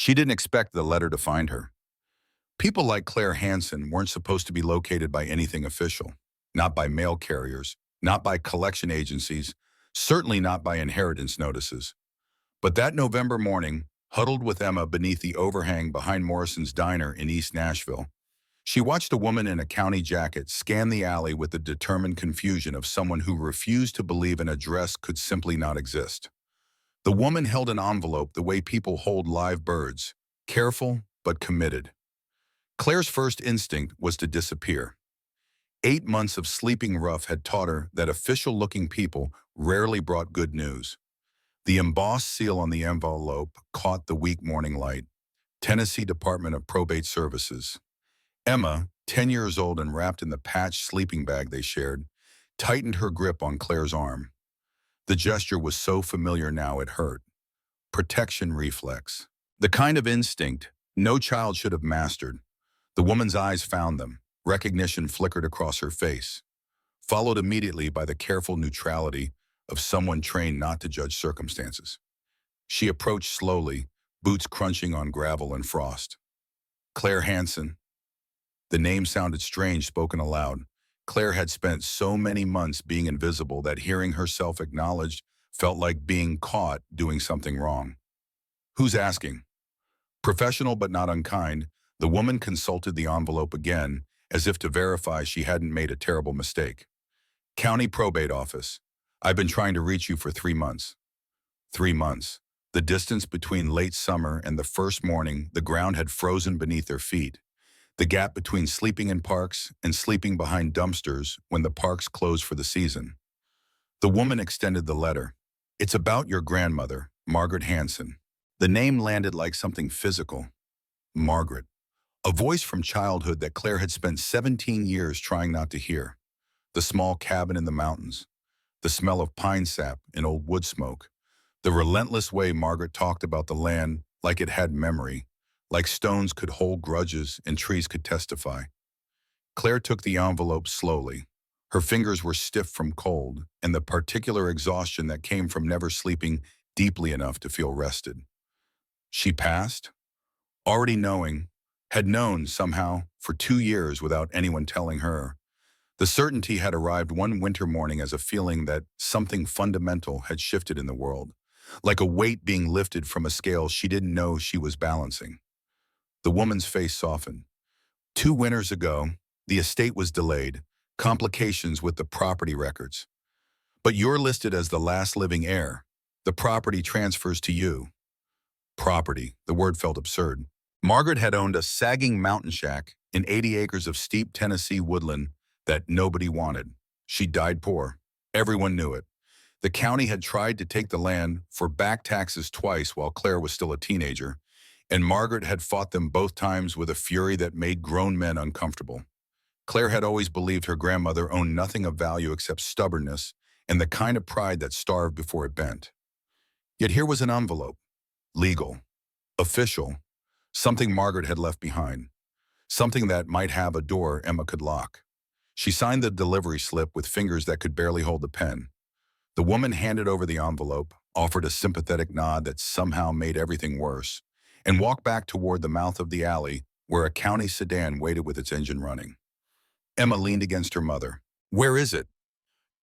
She didn't expect the letter to find her. People like Claire Hansen weren't supposed to be located by anything official, not by mail carriers, not by collection agencies, certainly not by inheritance notices. But that November morning, huddled with Emma beneath the overhang behind Morrison's Diner in East Nashville, she watched a woman in a county jacket scan the alley with the determined confusion of someone who refused to believe an address could simply not exist. The woman held an envelope the way people hold live birds, careful but committed. Claire's first instinct was to disappear. 8 months of sleeping rough had taught her that official-looking people rarely brought good news. The embossed seal on the envelope caught the weak morning light. Tennessee Department of Probate Services. Emma, 10 years old and wrapped in the patched sleeping bag they shared, tightened her grip on Claire's arm. The gesture was so familiar now it hurt. Protection reflex. The kind of instinct no child should have mastered. The woman's eyes found them. Recognition flickered across her face, followed immediately by the careful neutrality of someone trained not to judge circumstances. She approached slowly, boots crunching on gravel and frost. Claire Hansen. The name sounded strange spoken aloud. Claire had spent so many months being invisible that hearing herself acknowledged felt like being caught doing something wrong. Who's asking? Professional but not unkind, the woman consulted the envelope again, as if to verify she hadn't made a terrible mistake. County Probate Office. I've been trying to reach you for 3 months. 3 months. The distance between late summer and the first morning, the ground had frozen beneath their feet. The gap between sleeping in parks and sleeping behind dumpsters when the parks closed for the season. The woman extended the letter. It's about your grandmother, Margaret Hansen. The name landed like something physical. Margaret. A voice from childhood that Claire had spent 17 years trying not to hear. The small cabin in the mountains. The smell of pine sap and old wood smoke. The relentless way Margaret talked about the land like it had memory, like stones could hold grudges and trees could testify. Claire took the envelope slowly. Her fingers were stiff from cold and the particular exhaustion that came from never sleeping deeply enough to feel rested. She passed, already knowing, had known somehow for 2 years without anyone telling her. The certainty had arrived one winter morning as a feeling that something fundamental had shifted in the world, like a weight being lifted from a scale she didn't know she was balancing. The woman's face softened. 2 winters ago, the estate was delayed, complications with the property records. But you're listed as the last living heir. The property transfers to you. Property, the word felt absurd. Margaret had owned a sagging mountain shack in 80 acres of steep Tennessee woodland that nobody wanted. She died poor. Everyone knew it. The county had tried to take the land for back taxes twice while Claire was still a teenager, and Margaret had fought them both times with a fury that made grown men uncomfortable. Claire had always believed her grandmother owned nothing of value except stubbornness and the kind of pride that starved before it bent. Yet here was an envelope. Legal. Official. Something Margaret had left behind. Something that might have a door Emma could lock. She signed the delivery slip with fingers that could barely hold the pen. The woman handed over the envelope, offered a sympathetic nod that somehow made everything worse, and walked back toward the mouth of the alley where a county sedan waited with its engine running. Emma leaned against her mother. Where is it?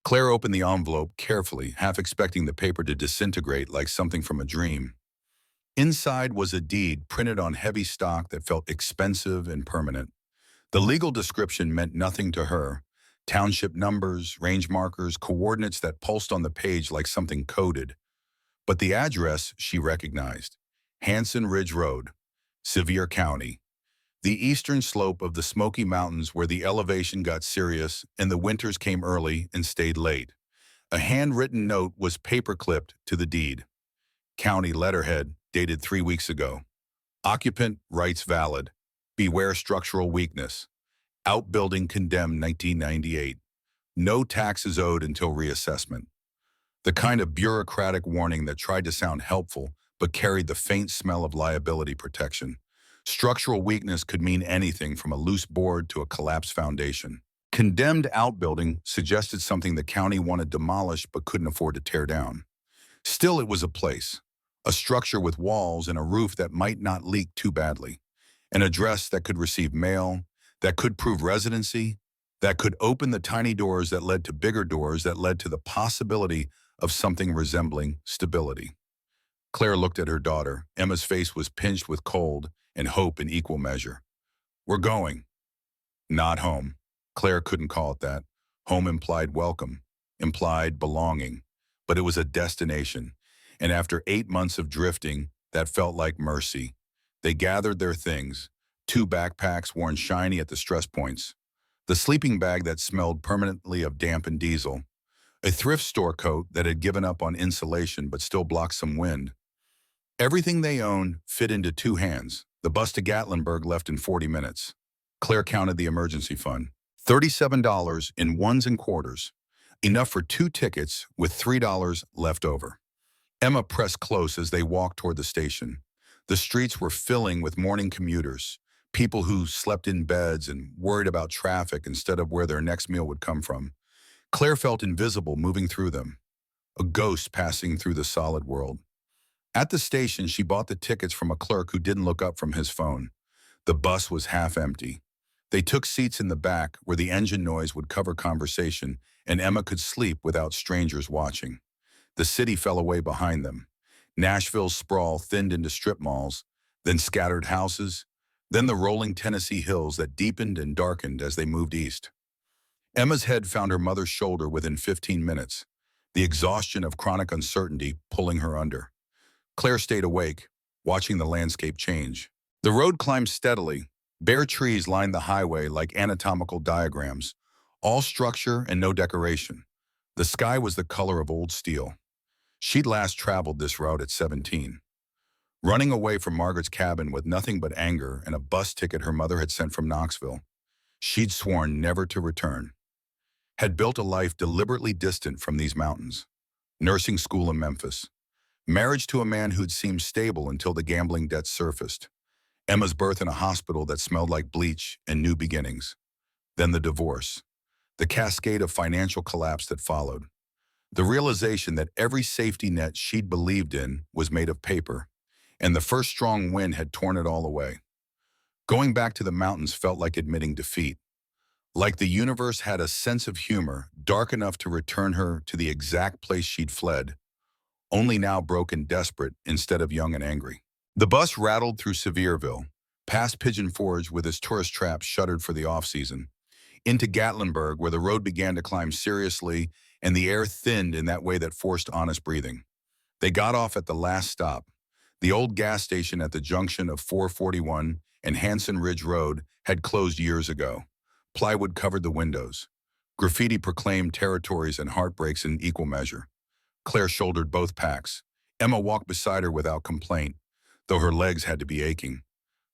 Claire opened the envelope carefully, half expecting the paper to disintegrate like something from a dream. Inside was a deed printed on heavy stock that felt expensive and permanent. The legal description meant nothing to her. Township numbers, range markers, coordinates that pulsed on the page like something coded. But the address she recognized. Hansen Ridge Road, Sevier County. The eastern slope of the Smoky Mountains where the elevation got serious and the winters came early and stayed late. A handwritten note was paper-clipped to the deed. County letterhead, dated 3 weeks ago. Occupant rights valid. Beware structural weakness. Outbuilding condemned 1998. No taxes owed until reassessment. The kind of bureaucratic warning that tried to sound helpful but carried the faint smell of liability protection. Structural weakness could mean anything from a loose board to a collapsed foundation. Condemned outbuilding suggested something the county wanted demolished but couldn't afford to tear down. Still, it was a place. A structure with walls and a roof that might not leak too badly. An address that could receive mail, that could prove residency, that could open the tiny doors that led to bigger doors that led to the possibility of something resembling stability. Claire looked at her daughter. Emma's face was pinched with cold and hope in equal measure. "We're going." Not home. Claire couldn't call it that. Home implied welcome, implied belonging, but it was a destination. And after 8 months of drifting, that felt like mercy. They gathered their things, 2 backpacks worn shiny at the stress points, the sleeping bag that smelled permanently of damp and diesel, a thrift store coat that had given up on insulation but still blocked some wind. Everything they owned fit into 2 hands. The bus to Gatlinburg left in 40 minutes. Claire counted the emergency fund. $37 in ones and quarters, enough for 2 tickets with $3 left over. Emma pressed close as they walked toward the station. The streets were filling with morning commuters, people who slept in beds and worried about traffic instead of where their next meal would come from. Claire felt invisible moving through them, a ghost passing through the solid world. At the station, she bought the tickets from a clerk who didn't look up from his phone. The bus was half empty. They took seats in the back where the engine noise would cover conversation and Emma could sleep without strangers watching. The city fell away behind them. Nashville's sprawl thinned into strip malls, then scattered houses, then the rolling Tennessee hills that deepened and darkened as they moved east. Emma's head found her mother's shoulder within 15 minutes, the exhaustion of chronic uncertainty pulling her under. Claire stayed awake, watching the landscape change. The road climbed steadily. Bare trees lined the highway like anatomical diagrams, all structure and no decoration. The sky was the color of old steel. She'd last traveled this route at 17. Running away from Margaret's cabin with nothing but anger and a bus ticket her mother had sent from Knoxville, she'd sworn never to return. Had built a life deliberately distant from these mountains. Nursing school in Memphis. Marriage to a man who'd seemed stable until the gambling debts surfaced. Emma's birth in a hospital that smelled like bleach and new beginnings. Then the divorce. The cascade of financial collapse that followed. The realization that every safety net she'd believed in was made of paper, and the first strong wind had torn it all away. Going back to the mountains felt like admitting defeat. Like the universe had a sense of humor dark enough to return her to the exact place she'd fled, only now broken, desperate instead of young and angry. The bus rattled through Sevierville, past Pigeon Forge with its tourist traps shuttered for the off-season, into Gatlinburg where the road began to climb seriously and the air thinned in that way that forced honest breathing. They got off at the last stop. The old gas station at the junction of 441 and Hanson Ridge Road had closed years ago. Plywood covered the windows. Graffiti proclaimed territories and heartbreaks in equal measure. Claire shouldered both packs. Emma walked beside her without complaint, though her legs had to be aching.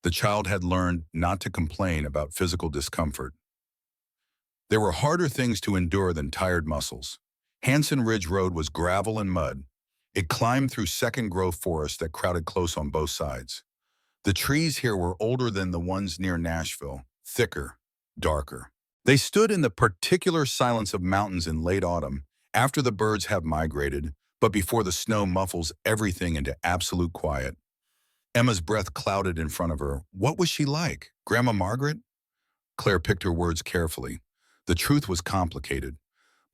The child had learned not to complain about physical discomfort. There were harder things to endure than tired muscles. Hanson Ridge Road was gravel and mud. It climbed through second-growth forest that crowded close on both sides. The trees here were older than the ones near Nashville, thicker, darker. They stood in the particular silence of mountains in late autumn, after the birds have migrated, but before the snow muffles everything into absolute quiet. Emma's breath clouded in front of her. What was she like? Grandma Margaret? Claire picked her words carefully. The truth was complicated.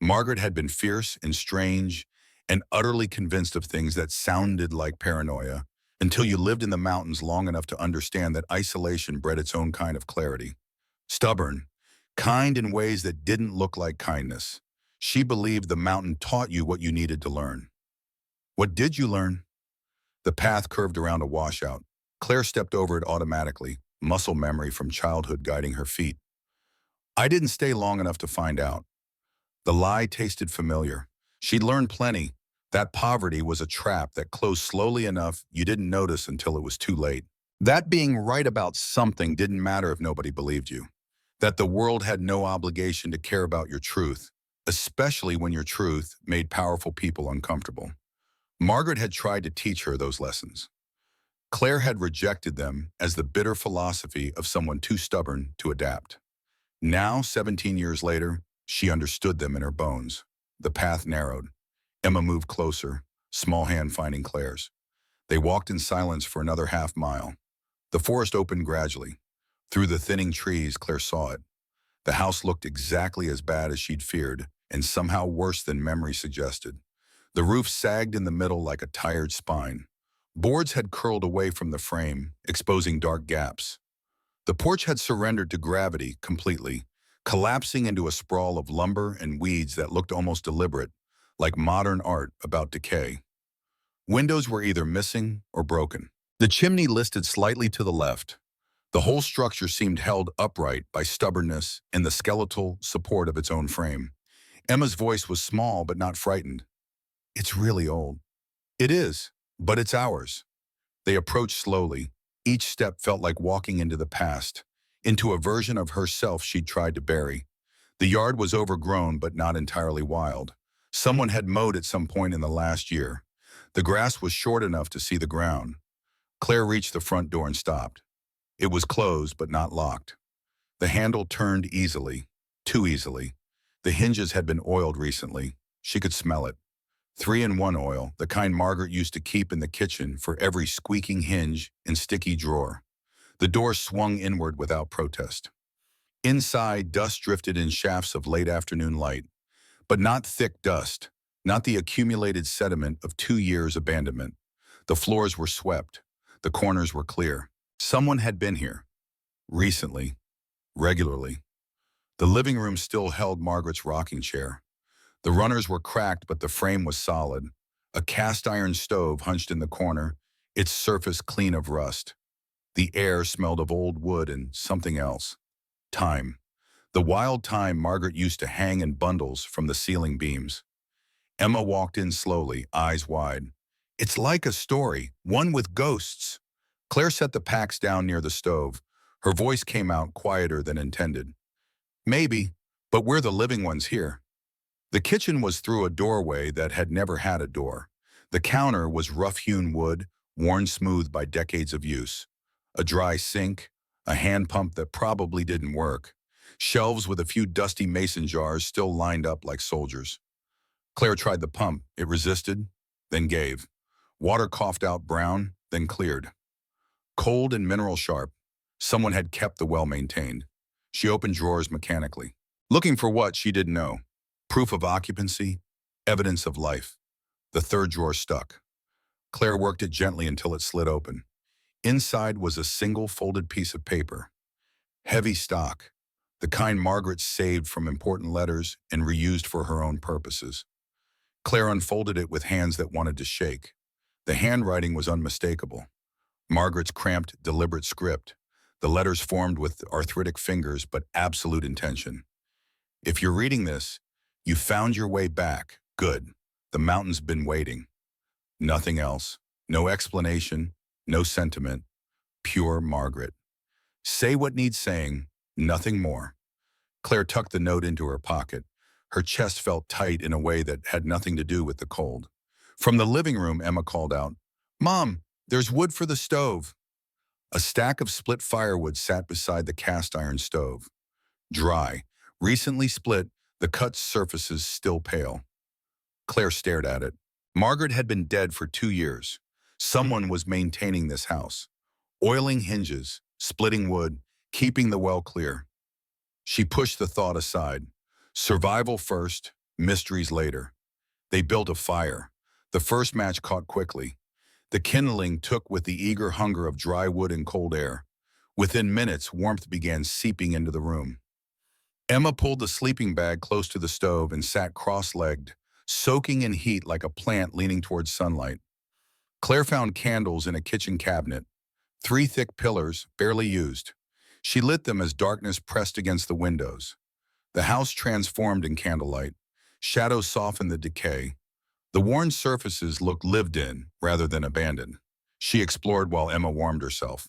Margaret had been fierce and strange and utterly convinced of things that sounded like paranoia until you lived in the mountains long enough to understand that isolation bred its own kind of clarity. Stubborn, kind in ways that didn't look like kindness. She believed the mountain taught you what you needed to learn. What did you learn? The path curved around a washout. Claire stepped over it automatically, muscle memory from childhood guiding her feet. I didn't stay long enough to find out. The lie tasted familiar. She'd learned plenty. That poverty was a trap that closed slowly enough you didn't notice until it was too late. That being right about something didn't matter if nobody believed you. That the world had no obligation to care about your truth, especially when your truth made powerful people uncomfortable. Margaret had tried to teach her those lessons. Claire had rejected them as the bitter philosophy of someone too stubborn to adapt. Now, 17 years later, she understood them in her bones. The path narrowed. Emma moved closer, small hand finding Claire's. They walked in silence for another half-mile. The forest opened gradually. Through the thinning trees, Claire saw it. The house looked exactly as bad as she'd feared, and somehow worse than memory suggested. The roof sagged in the middle like a tired spine. Boards had curled away from the frame, exposing dark gaps. The porch had surrendered to gravity completely, collapsing into a sprawl of lumber and weeds that looked almost deliberate, like modern art about decay. Windows were either missing or broken. The chimney listed slightly to the left. The whole structure seemed held upright by stubbornness and the skeletal support of its own frame. Emma's voice was small but not frightened. "It's really old." "It is, but it's ours." They approached slowly. Each step felt like walking into the past, into a version of herself she'd tried to bury. The yard was overgrown but not entirely wild. Someone had mowed at some point in the last year. The grass was short enough to see the ground. Claire reached the front door and stopped. It was closed but not locked. The handle turned easily, too easily. The hinges had been oiled recently. She could smell it. 3-in-1 oil, the kind Margaret used to keep in the kitchen for every squeaking hinge and sticky drawer. The door swung inward without protest. Inside, dust drifted in shafts of late afternoon light, but not thick dust, not the accumulated sediment of 2 years' abandonment. The floors were swept. The corners were clear. Someone had been here. Recently. Regularly. The living room still held Margaret's rocking chair. The runners were cracked, but the frame was solid. A cast-iron stove hunched in the corner, its surface clean of rust. The air smelled of old wood and something else. Time. The wild time Margaret used to hang in bundles from the ceiling beams. Emma walked in slowly, eyes wide. "It's like a story, one with ghosts." Claire set the packs down near the stove. Her voice came out quieter than intended. "Maybe, but we're the living ones here." The kitchen was through a doorway that had never had a door. The counter was rough-hewn wood, worn smooth by decades of use. A dry sink, a hand pump that probably didn't work. Shelves with a few dusty mason jars still lined up like soldiers. Claire tried the pump. It resisted, then gave. Water coughed out brown, then cleared. Cold and mineral sharp. Someone had kept the well maintained. She opened drawers mechanically. Looking for what, she didn't know. Proof of occupancy, evidence of life. The third drawer stuck. Claire worked it gently until it slid open. Inside was a single folded piece of paper. Heavy stock, the kind Margaret saved from important letters and reused for her own purposes. Claire unfolded it with hands that wanted to shake. The handwriting was unmistakable. Margaret's cramped, deliberate script. The letters formed with arthritic fingers but absolute intention. "If you're reading this, you found your way back. Good. The mountain's been waiting." Nothing else. No explanation. No sentiment. Pure Margaret. Say what needs saying. Nothing more. Claire tucked the note into her pocket. Her chest felt tight in a way that had nothing to do with the cold. From the living room, Emma called out, "Mom, there's wood for the stove." A stack of split firewood sat beside the cast-iron stove. Dry, recently split, the cut surfaces still pale. Claire stared at it. Margaret had been dead for 2 years. Someone was maintaining this house. Oiling hinges, splitting wood, keeping the well clear. She pushed the thought aside. Survival first, mysteries later. They built a fire. The first match caught quickly. The kindling took with the eager hunger of dry wood and cold air. Within minutes, warmth began seeping into the room. Emma pulled the sleeping bag close to the stove and sat cross-legged, soaking in heat like a plant leaning towards sunlight. Claire found candles in a kitchen cabinet. 3 thick pillars, barely used. She lit them as darkness pressed against the windows. The house transformed in candlelight. Shadows softened the decay. The worn surfaces looked lived in rather than abandoned. She explored while Emma warmed herself.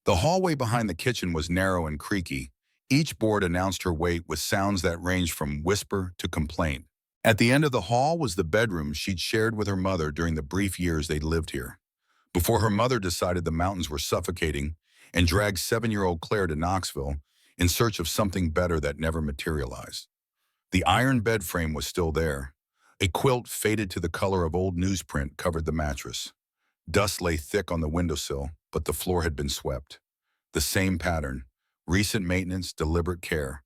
The hallway behind the kitchen was narrow and creaky. Each board announced her weight with sounds that ranged from whisper to complaint. At the end of the hall was the bedroom she'd shared with her mother during the brief years they'd lived here. Before her mother decided the mountains were suffocating and dragged 7-year-old Claire to Knoxville in search of something better that never materialized. The iron bed frame was still there. A quilt faded to the color of old newsprint covered the mattress. Dust lay thick on the windowsill, but the floor had been swept. The same pattern. Recent maintenance, deliberate care.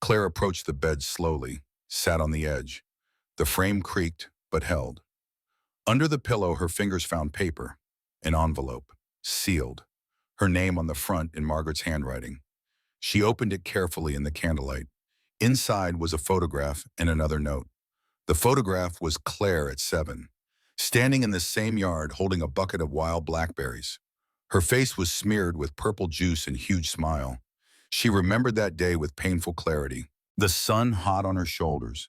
Claire approached the bed slowly, sat on the edge. The frame creaked, but held. Under the pillow, her fingers found paper, an envelope, sealed, her name on the front in Margaret's handwriting. She opened it carefully in the candlelight. Inside was a photograph and another note. The photograph was Claire at 7, standing in the same yard holding a bucket of wild blackberries. Her face was smeared with purple juice and huge smile. She remembered that day with painful clarity. The sun hot on her shoulders.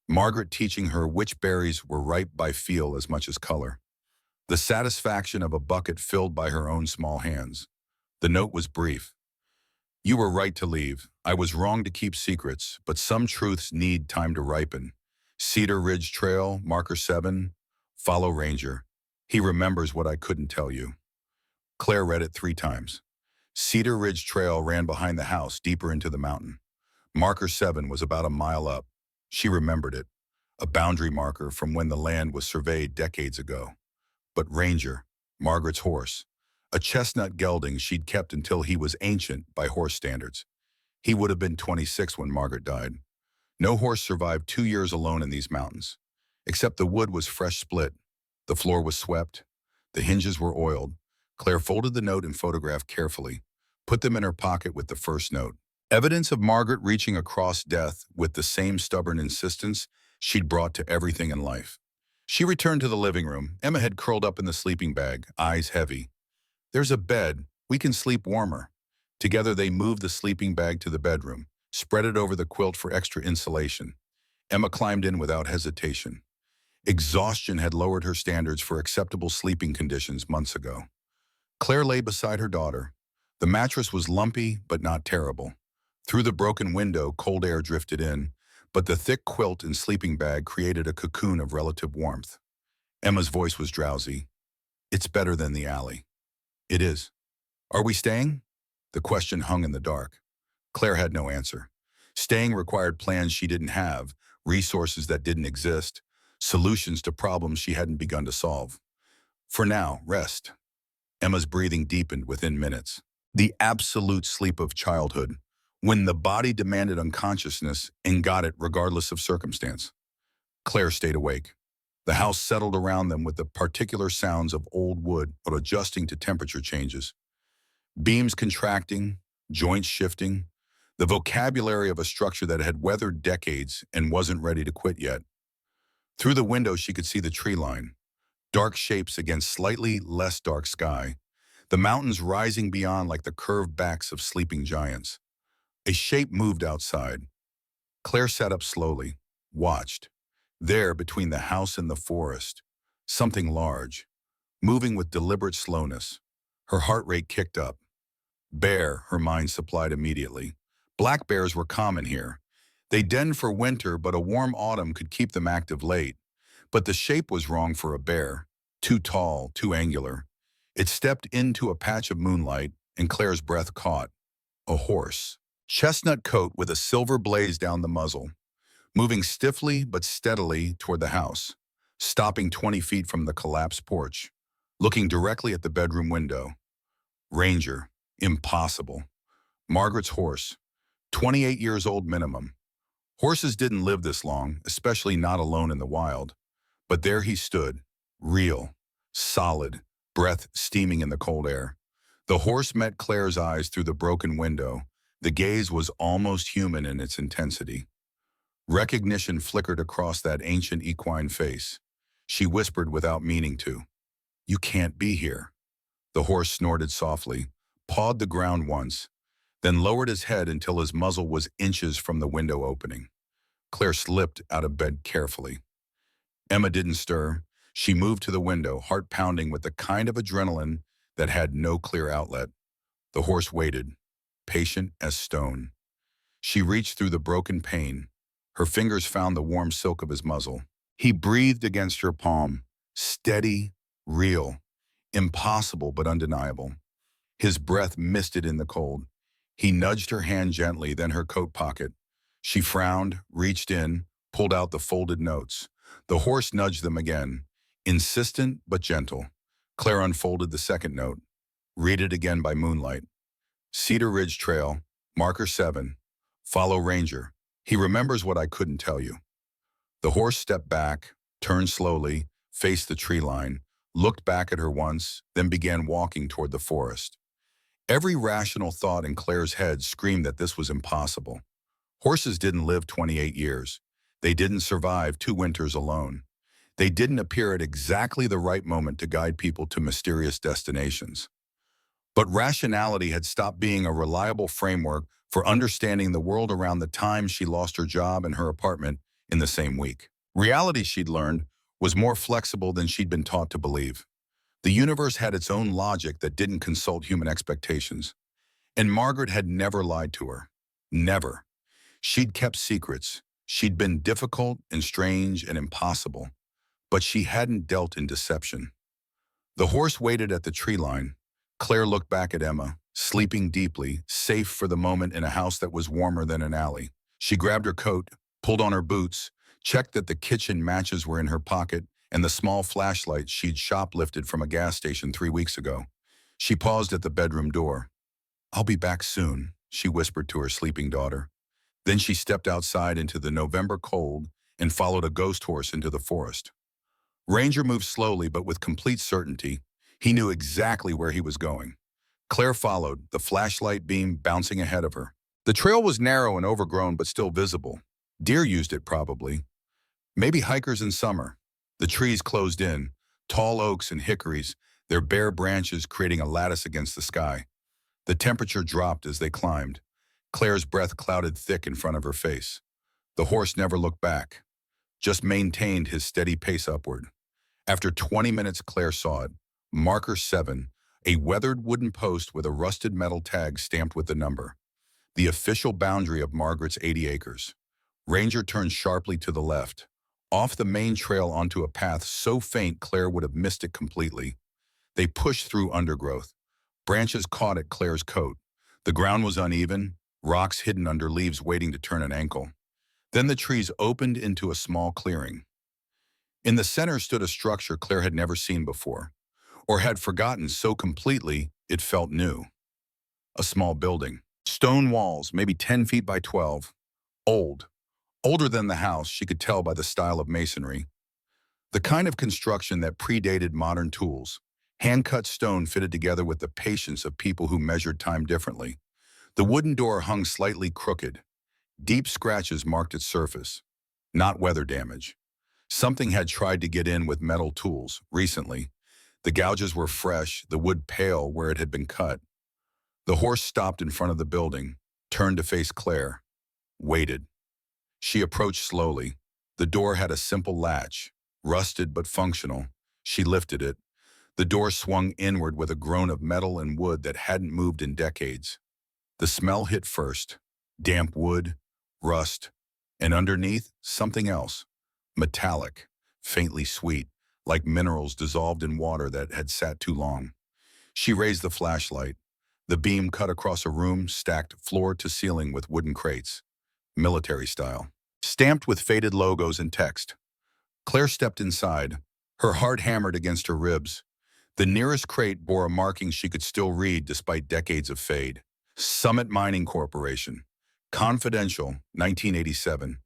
Margaret teaching her which berries were ripe by feel as much as color. The satisfaction of a bucket filled by her own small hands. The note was brief. You were right to leave. I was wrong to keep secrets, but some truths need time to ripen. Cedar Ridge Trail, Marker 7, follow Ranger. He remembers what I couldn't tell you. Claire read it 3 times. Cedar Ridge Trail ran behind the house, deeper into the mountain. Marker 7 was about a mile up. She remembered it, a boundary marker from when the land was surveyed decades ago. But Ranger, Margaret's horse, a chestnut gelding she'd kept until he was ancient by horse standards. He would have been 26 when Margaret died. No horse survived 2 years alone in these mountains, except the wood was fresh split, the floor was swept, the hinges were oiled. Claire folded the note and photograph carefully, put them in her pocket with the first note. Evidence of Margaret reaching across death with the same stubborn insistence she'd brought to everything in life. She returned to the living room. Emma had curled up in the sleeping bag, eyes heavy. There's a bed. We can sleep warmer. Together they moved the sleeping bag to the bedroom, spread it over the quilt for extra insulation. Emma climbed in without hesitation. Exhaustion had lowered her standards for acceptable sleeping conditions months ago. Claire lay beside her daughter. The mattress was lumpy, but not terrible. Through the broken window, cold air drifted in, but the thick quilt and sleeping bag created a cocoon of relative warmth. Emma's voice was drowsy. It's better than the alley. It is. Are we staying? The question hung in the dark. Claire had no answer. Staying required plans she didn't have, resources that didn't exist, solutions to problems she hadn't begun to solve. For now, rest. Emma's breathing deepened within minutes. The absolute sleep of childhood, when the body demanded unconsciousness and got it regardless of circumstance. Claire stayed awake. The house settled around them with the particular sounds of old wood adjusting to temperature changes. Beams contracting, joints shifting, the vocabulary of a structure that had weathered decades and wasn't ready to quit yet. Through the window she could see the tree line, dark shapes against slightly less dark sky, the mountains rising beyond like the curved backs of sleeping giants. A shape moved outside. Claire sat up slowly, watched. There, between the house and the forest, something large, moving with deliberate slowness. Her heart rate kicked up. Bear, her mind supplied immediately. Black bears were common here. They denned for winter, but a warm autumn could keep them active late. But the shape was wrong for a bear. Too tall, too angular. It stepped into a patch of moonlight, and Claire's breath caught. A horse. Chestnut coat with a silver blaze down the muzzle. Moving stiffly but steadily toward the house. Stopping 20 feet from the collapsed porch. Looking directly at the bedroom window. Ranger. Impossible. Margaret's horse. 28 years old minimum. Horses didn't live this long, especially not alone in the wild. But there he stood, real, solid, breath steaming in the cold air. The horse met Claire's eyes through the broken window. The gaze was almost human in its intensity. Recognition flickered across that ancient equine face. She whispered without meaning to. You can't be here. The horse snorted softly, pawed the ground once, then lowered his head until his muzzle was inches from the window opening. Claire slipped out of bed carefully. Emma didn't stir. She moved to the window, heart pounding with the kind of adrenaline that had no clear outlet. The horse waited, patient as stone. She reached through the broken pane. Her fingers found the warm silk of his muzzle. He breathed against her palm, steady, real, impossible but undeniable. His breath misted in the cold. He nudged her hand gently, then her coat pocket. She frowned, reached in, pulled out the folded notes. The horse nudged them again, insistent but gentle. Claire unfolded the second note. Read it again by moonlight. Cedar Ridge Trail, marker 7. Follow Ranger. He remembers what I couldn't tell you. The horse stepped back, turned slowly, faced the tree line, looked back at her once, then began walking toward the forest. Every rational thought in Claire's head screamed that this was impossible. Horses didn't live 28 years. They didn't survive 2 winters alone. They didn't appear at exactly the right moment to guide people to mysterious destinations. But rationality had stopped being a reliable framework for understanding the world around the time she lost her job and her apartment in the same week. Reality, she'd learned, was more flexible than she'd been taught to believe. The universe had its own logic that didn't consult human expectations. And Margaret had never lied to her. Never. She'd kept secrets. She'd been difficult and strange and impossible. But she hadn't dealt in deception. The horse waited at the tree line. Claire looked back at Emma, sleeping deeply, safe for the moment in a house that was warmer than an alley. She grabbed her coat, pulled on her boots, checked that the kitchen matches were in her pocket and the small flashlight she'd shoplifted from a gas station 3 weeks ago. She paused at the bedroom door. "I'll be back soon," she whispered to her sleeping daughter. Then she stepped outside into the November cold and followed a ghost horse into the forest. Ranger moved slowly but with complete certainty. He knew exactly where he was going. Claire followed, the flashlight beam bouncing ahead of her. The trail was narrow and overgrown but still visible. Deer used it probably. Maybe hikers in summer. The trees closed in, tall oaks and hickories, their bare branches creating a lattice against the sky. The temperature dropped as they climbed. Claire's breath clouded thick in front of her face. The horse never looked back, just maintained his steady pace upward. After 20 minutes, Claire saw it. Marker 7, a weathered wooden post with a rusted metal tag stamped with the number. The official boundary of Margaret's 80 acres. Ranger turned sharply to the left, off the main trail onto a path so faint Claire would have missed it completely. They pushed through undergrowth. Branches caught at Claire's coat. The ground was uneven, rocks hidden under leaves waiting to turn an ankle. Then the trees opened into a small clearing. In the center stood a structure Claire had never seen before, or had forgotten so completely it felt new. A small building. Stone walls, maybe 10 feet by 12. Old. Older than the house, she could tell by the style of masonry. The kind of construction that predated modern tools. Hand-cut stone fitted together with the patience of people who measured time differently. The wooden door hung slightly crooked. Deep scratches marked its surface. Not weather damage. Something had tried to get in with metal tools recently. The gouges were fresh, the wood pale where it had been cut. The horse stopped in front of the building, turned to face Claire, waited. She approached slowly. The door had a simple latch, rusted but functional. She lifted it. The door swung inward with a groan of metal and wood that hadn't moved in decades. The smell hit first. Damp wood, rust, and underneath, something else. Metallic, faintly sweet, like minerals dissolved in water that had sat too long. She raised the flashlight. The beam cut across a room stacked floor to ceiling with wooden crates. Military style, stamped with faded logos and text. Claire stepped inside, her heart hammered against her ribs. The nearest crate bore a marking she could still read despite decades of fade. Summit Mining Corporation. Confidential, 1987.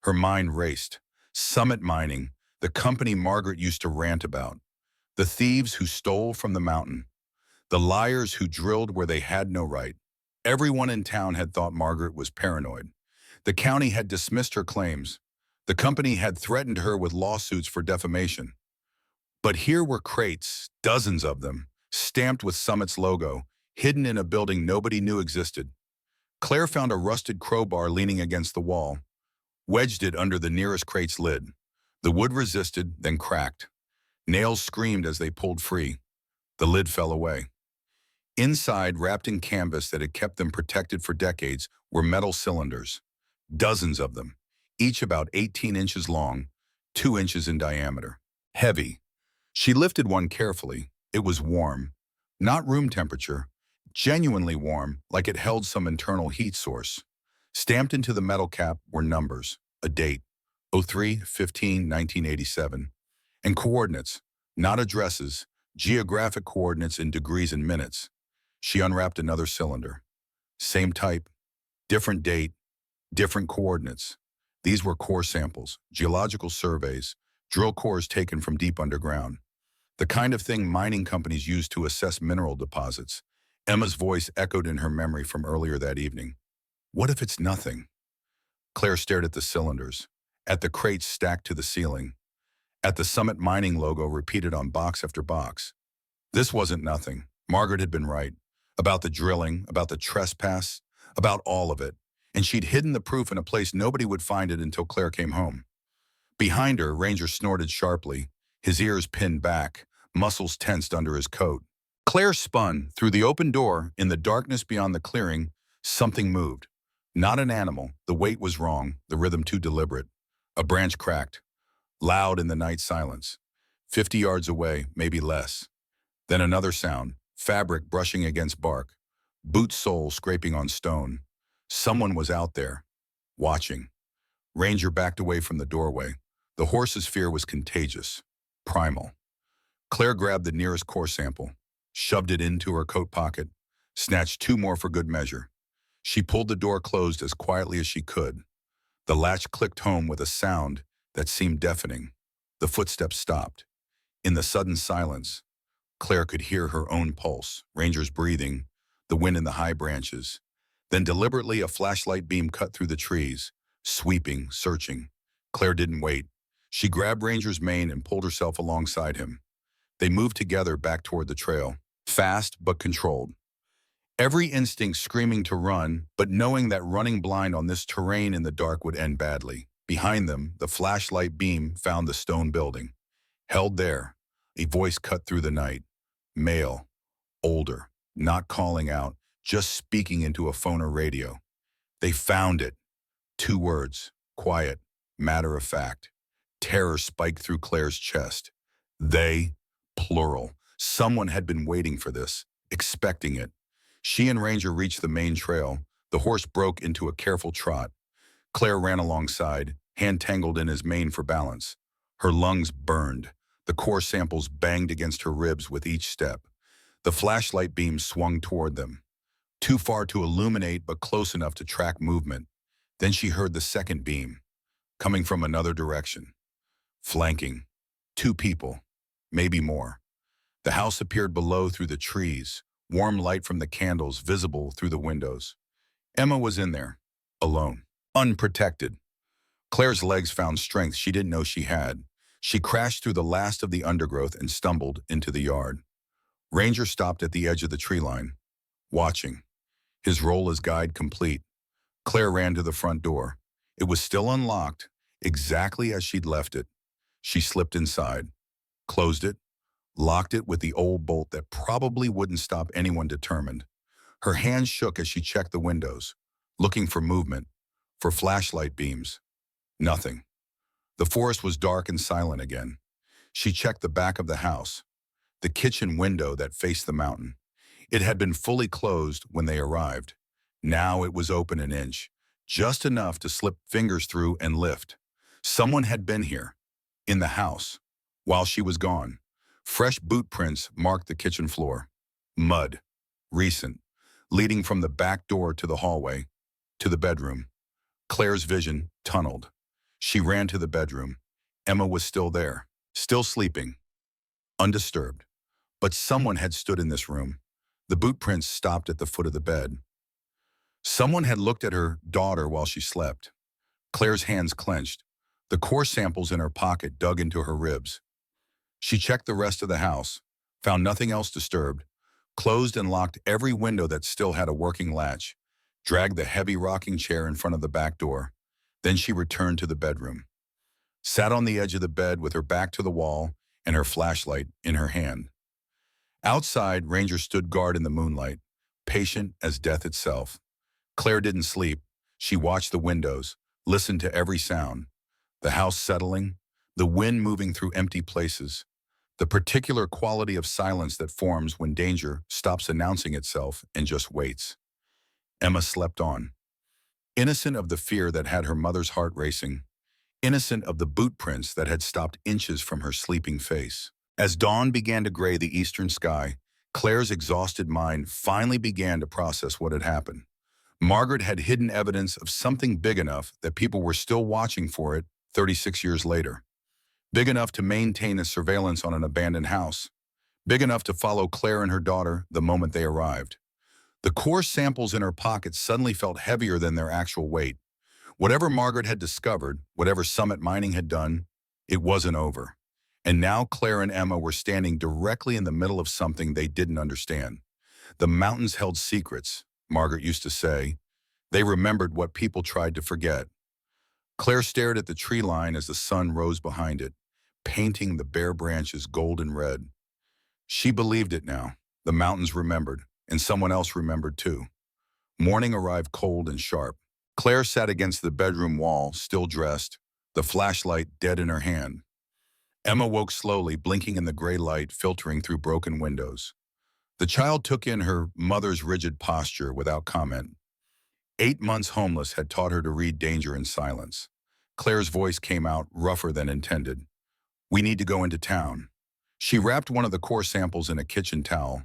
Her mind raced. Summit Mining, the company Margaret used to rant about. The thieves who stole from the mountain. The liars who drilled where they had no right. Everyone in town had thought Margaret was paranoid. The county had dismissed her claims. The company had threatened her with lawsuits for defamation. But here were crates, dozens of them, stamped with Summit's logo, hidden in a building nobody knew existed. Claire found a rusted crowbar leaning against the wall, wedged it under the nearest crate's lid. The wood resisted, then cracked. Nails screamed as they pulled free. The lid fell away. Inside, wrapped in canvas that had kept them protected for decades, were metal cylinders. Dozens of them, each about 18 inches long, 2 inches in diameter. Heavy. She lifted one carefully. It was warm. Not room temperature. Genuinely warm, like it held some internal heat source. Stamped into the metal cap were numbers, a date, 03-15-1987, and coordinates, not addresses, geographic coordinates in degrees and minutes. She unwrapped another cylinder. Same type, different date, different coordinates. These were core samples, geological surveys, drill cores taken from deep underground. The kind of thing mining companies use to assess mineral deposits. Emma's voice echoed in her memory from earlier that evening. What if it's nothing? Claire stared at the cylinders, at the crates stacked to the ceiling, at the Summit Mining logo repeated on box after box. This wasn't nothing. Margaret had been right. About the drilling, about the trespass, about all of it. And she'd hidden the proof in a place nobody would find it until Claire came home. Behind her, Ranger snorted sharply, his ears pinned back, muscles tensed under his coat. Claire spun. Through the open door, in the darkness beyond the clearing, something moved. Not an animal. The weight was wrong, the rhythm too deliberate. A branch cracked, loud in the night silence. 50 yards away, maybe less. Then another sound, fabric brushing against bark, boot sole scraping on stone. Someone was out there, watching. Ranger backed away from the doorway. The horse's fear was contagious, primal. Claire grabbed the nearest core sample, shoved it into her coat pocket, snatched 2 more for good measure. She pulled the door closed as quietly as she could. The latch clicked home with a sound that seemed deafening. The footsteps stopped. In the sudden silence, Claire could hear her own pulse, Ranger's breathing, the wind in the high branches. Then deliberately a flashlight beam cut through the trees, sweeping, searching. Claire didn't wait. She grabbed Ranger's mane and pulled herself alongside him. They moved together back toward the trail, fast but controlled. Every instinct screaming to run, but knowing that running blind on this terrain in the dark would end badly. Behind them, the flashlight beam found the stone building. Held there, a voice cut through the night. Male, older, not calling out, just speaking into a phone or radio. They found it. 2 words, quiet, matter of fact. Terror spiked through Claire's chest. They, plural. Someone had been waiting for this, expecting it. She and Ranger reached the main trail. The horse broke into a careful trot. Claire ran alongside, hand tangled in his mane for balance. Her lungs burned. The core samples banged against her ribs with each step. The flashlight beam swung toward them, too far to illuminate but close enough to track movement. Then she heard the second beam, coming from another direction. Flanking. 2 people, maybe more. The house appeared below through the trees, warm light from the candles visible through the windows. Emma was in there, alone, unprotected. Claire's legs found strength she didn't know she had. She crashed through the last of the undergrowth and stumbled into the yard. Ranger stopped at the edge of the tree line, watching. His role as guide complete. Claire ran to the front door. It was still unlocked, exactly as she'd left it. She slipped inside, closed it, locked it with the old bolt that probably wouldn't stop anyone determined. Her hands shook as she checked the windows, looking for movement, for flashlight beams. Nothing. The forest was dark and silent again. She checked the back of the house, the kitchen window that faced the mountain. It had been fully closed when they arrived. Now it was open an inch, just enough to slip fingers through and lift. Someone had been here, in the house, while she was gone. Fresh boot prints marked the kitchen floor. Mud, recent, leading from the back door to the hallway, to the bedroom. Claire's vision tunneled. She ran to the bedroom. Emma was still there, still sleeping, undisturbed. But someone had stood in this room. The boot prints stopped at the foot of the bed. Someone had looked at her daughter while she slept. Claire's hands clenched. The core samples in her pocket dug into her ribs. She checked the rest of the house, found nothing else disturbed, closed and locked every window that still had a working latch, dragged the heavy rocking chair in front of the back door. Then she returned to the bedroom, sat on the edge of the bed with her back to the wall and her flashlight in her hand. Outside, Ranger stood guard in the moonlight, patient as death itself. Claire didn't sleep. She watched the windows, listened to every sound. The house settling, the wind moving through empty places, the particular quality of silence that forms when danger stops announcing itself and just waits. Emma slept on, innocent of the fear that had her mother's heart racing, innocent of the boot prints that had stopped inches from her sleeping face. As dawn began to gray the eastern sky, Claire's exhausted mind finally began to process what had happened. Margaret had hidden evidence of something big enough that people were still watching for it 36 years later. Big enough to maintain a surveillance on an abandoned house. Big enough to follow Claire and her daughter the moment they arrived. The core samples in her pocket suddenly felt heavier than their actual weight. Whatever Margaret had discovered, whatever Summit Mining had done, it wasn't over. And now Claire and Emma were standing directly in the middle of something they didn't understand. The mountains held secrets, Margaret used to say. They remembered what people tried to forget. Claire stared at the tree line as the sun rose behind it, painting the bare branches golden red. She believed it now. The mountains remembered, and someone else remembered too. Morning arrived cold and sharp. Claire sat against the bedroom wall, still dressed, the flashlight dead in her hand. Emma woke slowly, blinking in the gray light filtering through broken windows. The child took in her mother's rigid posture without comment. 8 months homeless had taught her to read danger in silence. Claire's voice came out rougher than intended. "We need to go into town." She wrapped one of the core samples in a kitchen towel.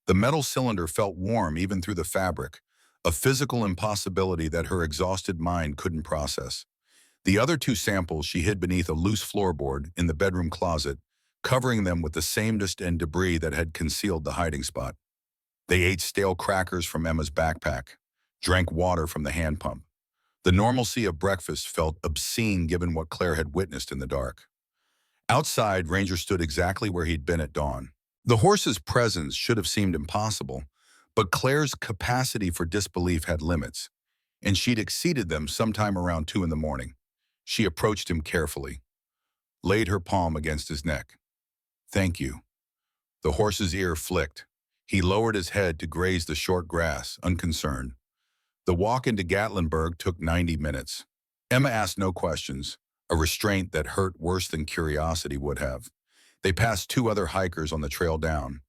The metal cylinder felt warm even through the fabric, a physical impossibility that her exhausted mind couldn't process. The other 2 samples she hid beneath a loose floorboard in the bedroom closet, covering them with the same dust and debris that had concealed the hiding spot. They ate stale crackers from Emma's backpack, drank water from the hand pump. The normalcy of breakfast felt obscene given what Claire had witnessed in the dark. Outside, Ranger stood exactly where he'd been at dawn. The horse's presence should have seemed impossible, but Claire's capacity for disbelief had limits, and she'd exceeded them sometime around 2 in the morning. She approached him carefully, laid her palm against his neck. "Thank you." The horse's ear flicked. He lowered his head to graze the short grass, unconcerned. The walk into Gatlinburg took 90 minutes. Emma asked no questions, a restraint that hurt worse than curiosity would have. They passed 2 other hikers on the trail down.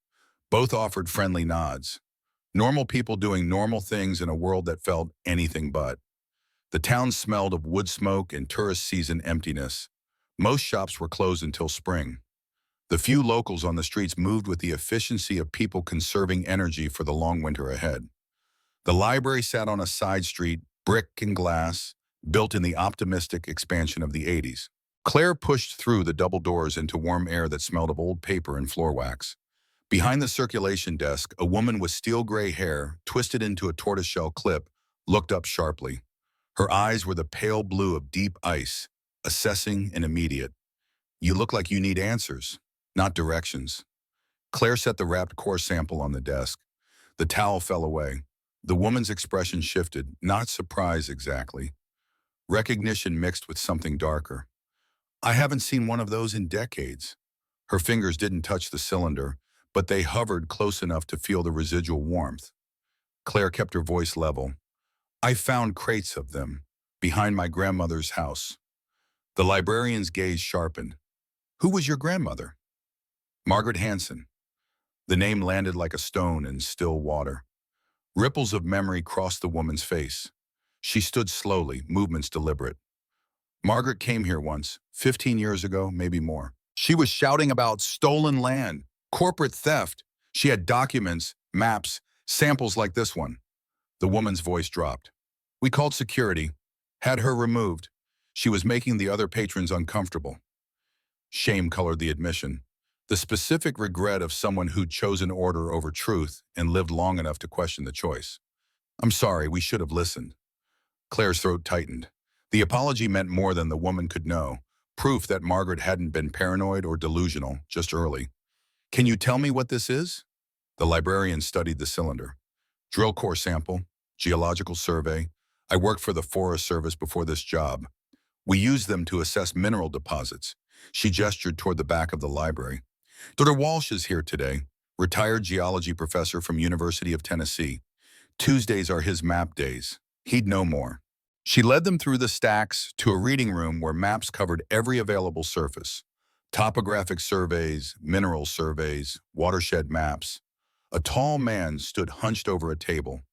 Both offered friendly nods. Normal people doing normal things in a world that felt anything but. The town smelled of wood smoke and tourist season emptiness. Most shops were closed until spring. The few locals on the streets moved with the efficiency of people conserving energy for the long winter ahead. The library sat on a side street, brick and glass, built in the optimistic expansion of the 80s. Claire pushed through the double doors into warm air that smelled of old paper and floor wax. Behind the circulation desk, a woman with steel gray hair, twisted into a tortoiseshell clip, looked up sharply. Her eyes were the pale blue of deep ice, assessing and immediate. "You look like you need answers, not directions." Claire set the wrapped core sample on the desk. The towel fell away. The woman's expression shifted, not surprise exactly. Recognition mixed with something darker. "I haven't seen one of those in decades." Her fingers didn't touch the cylinder, but they hovered close enough to feel the residual warmth. Claire kept her voice level. "I found crates of them, behind my grandmother's house." The librarian's gaze sharpened. "Who was your grandmother?" "Margaret Hanson." The name landed like a stone in still water. Ripples of memory crossed the woman's face. She stood slowly, movements deliberate. "Margaret came here once, 15 years ago, maybe more. She was shouting about stolen land, corporate theft. She had documents, maps, samples like this one." The woman's voice dropped. "We called security, had her removed. She was making the other patrons uncomfortable." Shame colored the admission. The specific regret of someone who'd chosen order over truth and lived long enough to question the choice. "I'm sorry, we should have listened." Claire's throat tightened. The apology meant more than the woman could know, proof that Margaret hadn't been paranoid or delusional, just early. "Can you tell me what this is?" The librarian studied the cylinder. "Drill core sample, geological survey. I worked for the Forest Service before this job. We used them to assess mineral deposits." She gestured toward the back of the library. "Dr. Walsh is here today, retired geology professor from University of Tennessee. Tuesdays are his map days. He'd know more." She led them through the stacks to a reading room where maps covered every available surface. Topographic surveys, mineral surveys, watershed maps. A tall man stood hunched over a table,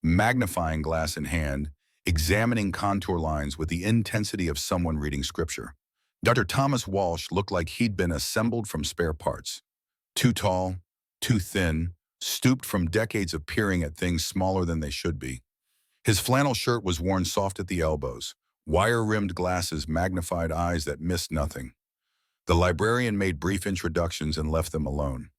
magnifying glass in hand, examining contour lines with the intensity of someone reading scripture. Dr. Thomas Walsh looked like he'd been assembled from spare parts. Too tall, too thin, stooped from decades of peering at things smaller than they should be. His flannel shirt was worn soft at the elbows, wire-rimmed glasses magnified eyes that missed nothing. The librarian made brief introductions and left them alone.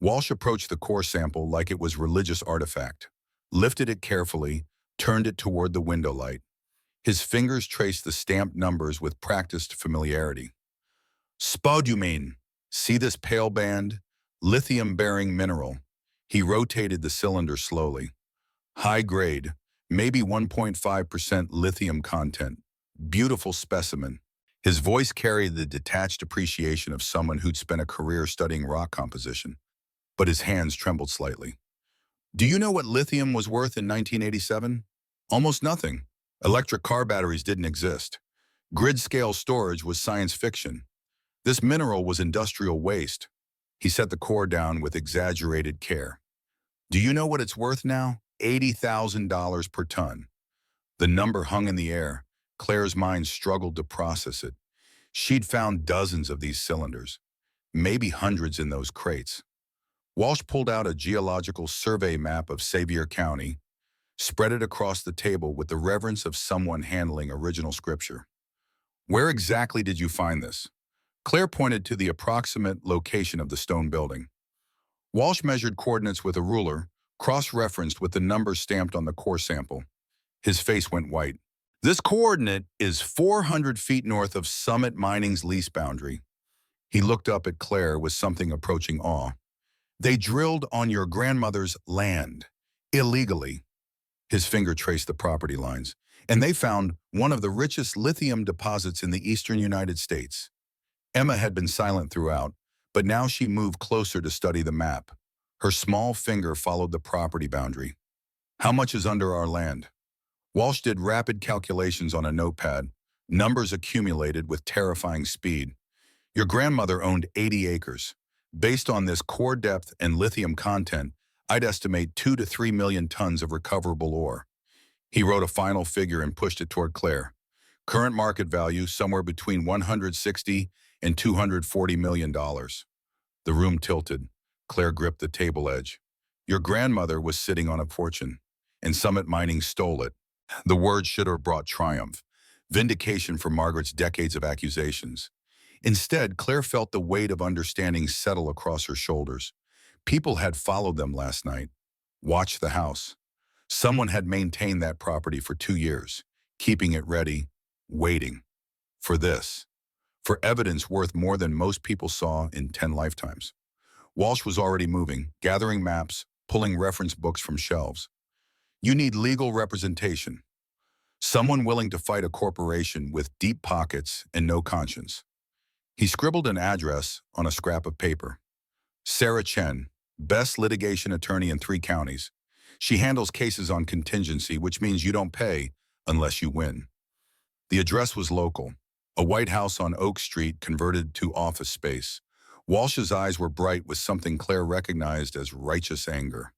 Walsh approached the core sample like it was religious artifact, lifted it carefully, turned it toward the window light. His fingers traced the stamped numbers with practiced familiarity. Spodumene. See this pale band? Lithium-bearing mineral. He rotated the cylinder slowly. High grade, maybe 1.5% lithium content. Beautiful specimen. His voice carried the detached appreciation of someone who'd spent a career studying rock composition, but his hands trembled slightly. Do you know what lithium was worth in 1987? Almost nothing. Electric car batteries didn't exist. Grid-scale storage was science fiction. This mineral was industrial waste. He set the core down with exaggerated care. Do you know what it's worth now? $80,000 per ton. The number hung in the air. Claire's mind struggled to process it. She'd found dozens of these cylinders, maybe hundreds in those crates. Walsh pulled out a geological survey map of Sevier County, spread it across the table with the reverence of someone handling original scripture. Where exactly did you find this? Claire pointed to the approximate location of the stone building. Walsh measured coordinates with a ruler, cross-referenced with the numbers stamped on the core sample. His face went white. This coordinate is 400 feet north of Summit Mining's lease boundary. He looked up at Claire with something approaching awe. They drilled on your grandmother's land, illegally. His finger traced the property lines, and they found one of the richest lithium deposits in the eastern United States. Emma had been silent throughout, but now she moved closer to study the map. Her small finger followed the property boundary. How much is under our land? Walsh did rapid calculations on a notepad, numbers accumulated with terrifying speed. Your grandmother owned 80 acres. Based on this core depth and lithium content, I'd estimate 2 to 3 million tons of recoverable ore. He wrote a final figure and pushed it toward Claire. Current market value somewhere between $160 and $240 million. The room tilted. Claire gripped the table edge. Your grandmother was sitting on a fortune, and Summit Mining stole it. The word should have brought triumph, vindication for Margaret's decades of accusations. Instead, Claire felt the weight of understanding settle across her shoulders. People had followed them last night, watched the house. Someone had maintained that property for 2 years, keeping it ready, waiting. For this. For evidence worth more than most people saw in 10 lifetimes. Walsh was already moving, gathering maps, pulling reference books from shelves. You need legal representation. Someone willing to fight a corporation with deep pockets and no conscience. He scribbled an address on a scrap of paper. Sarah Chen, best litigation attorney in 3 counties. She handles cases on contingency, which means you don't pay unless you win. The address was local, a white house on Oak Street converted to office space. Walsh's eyes were bright with something Claire recognized as righteous anger.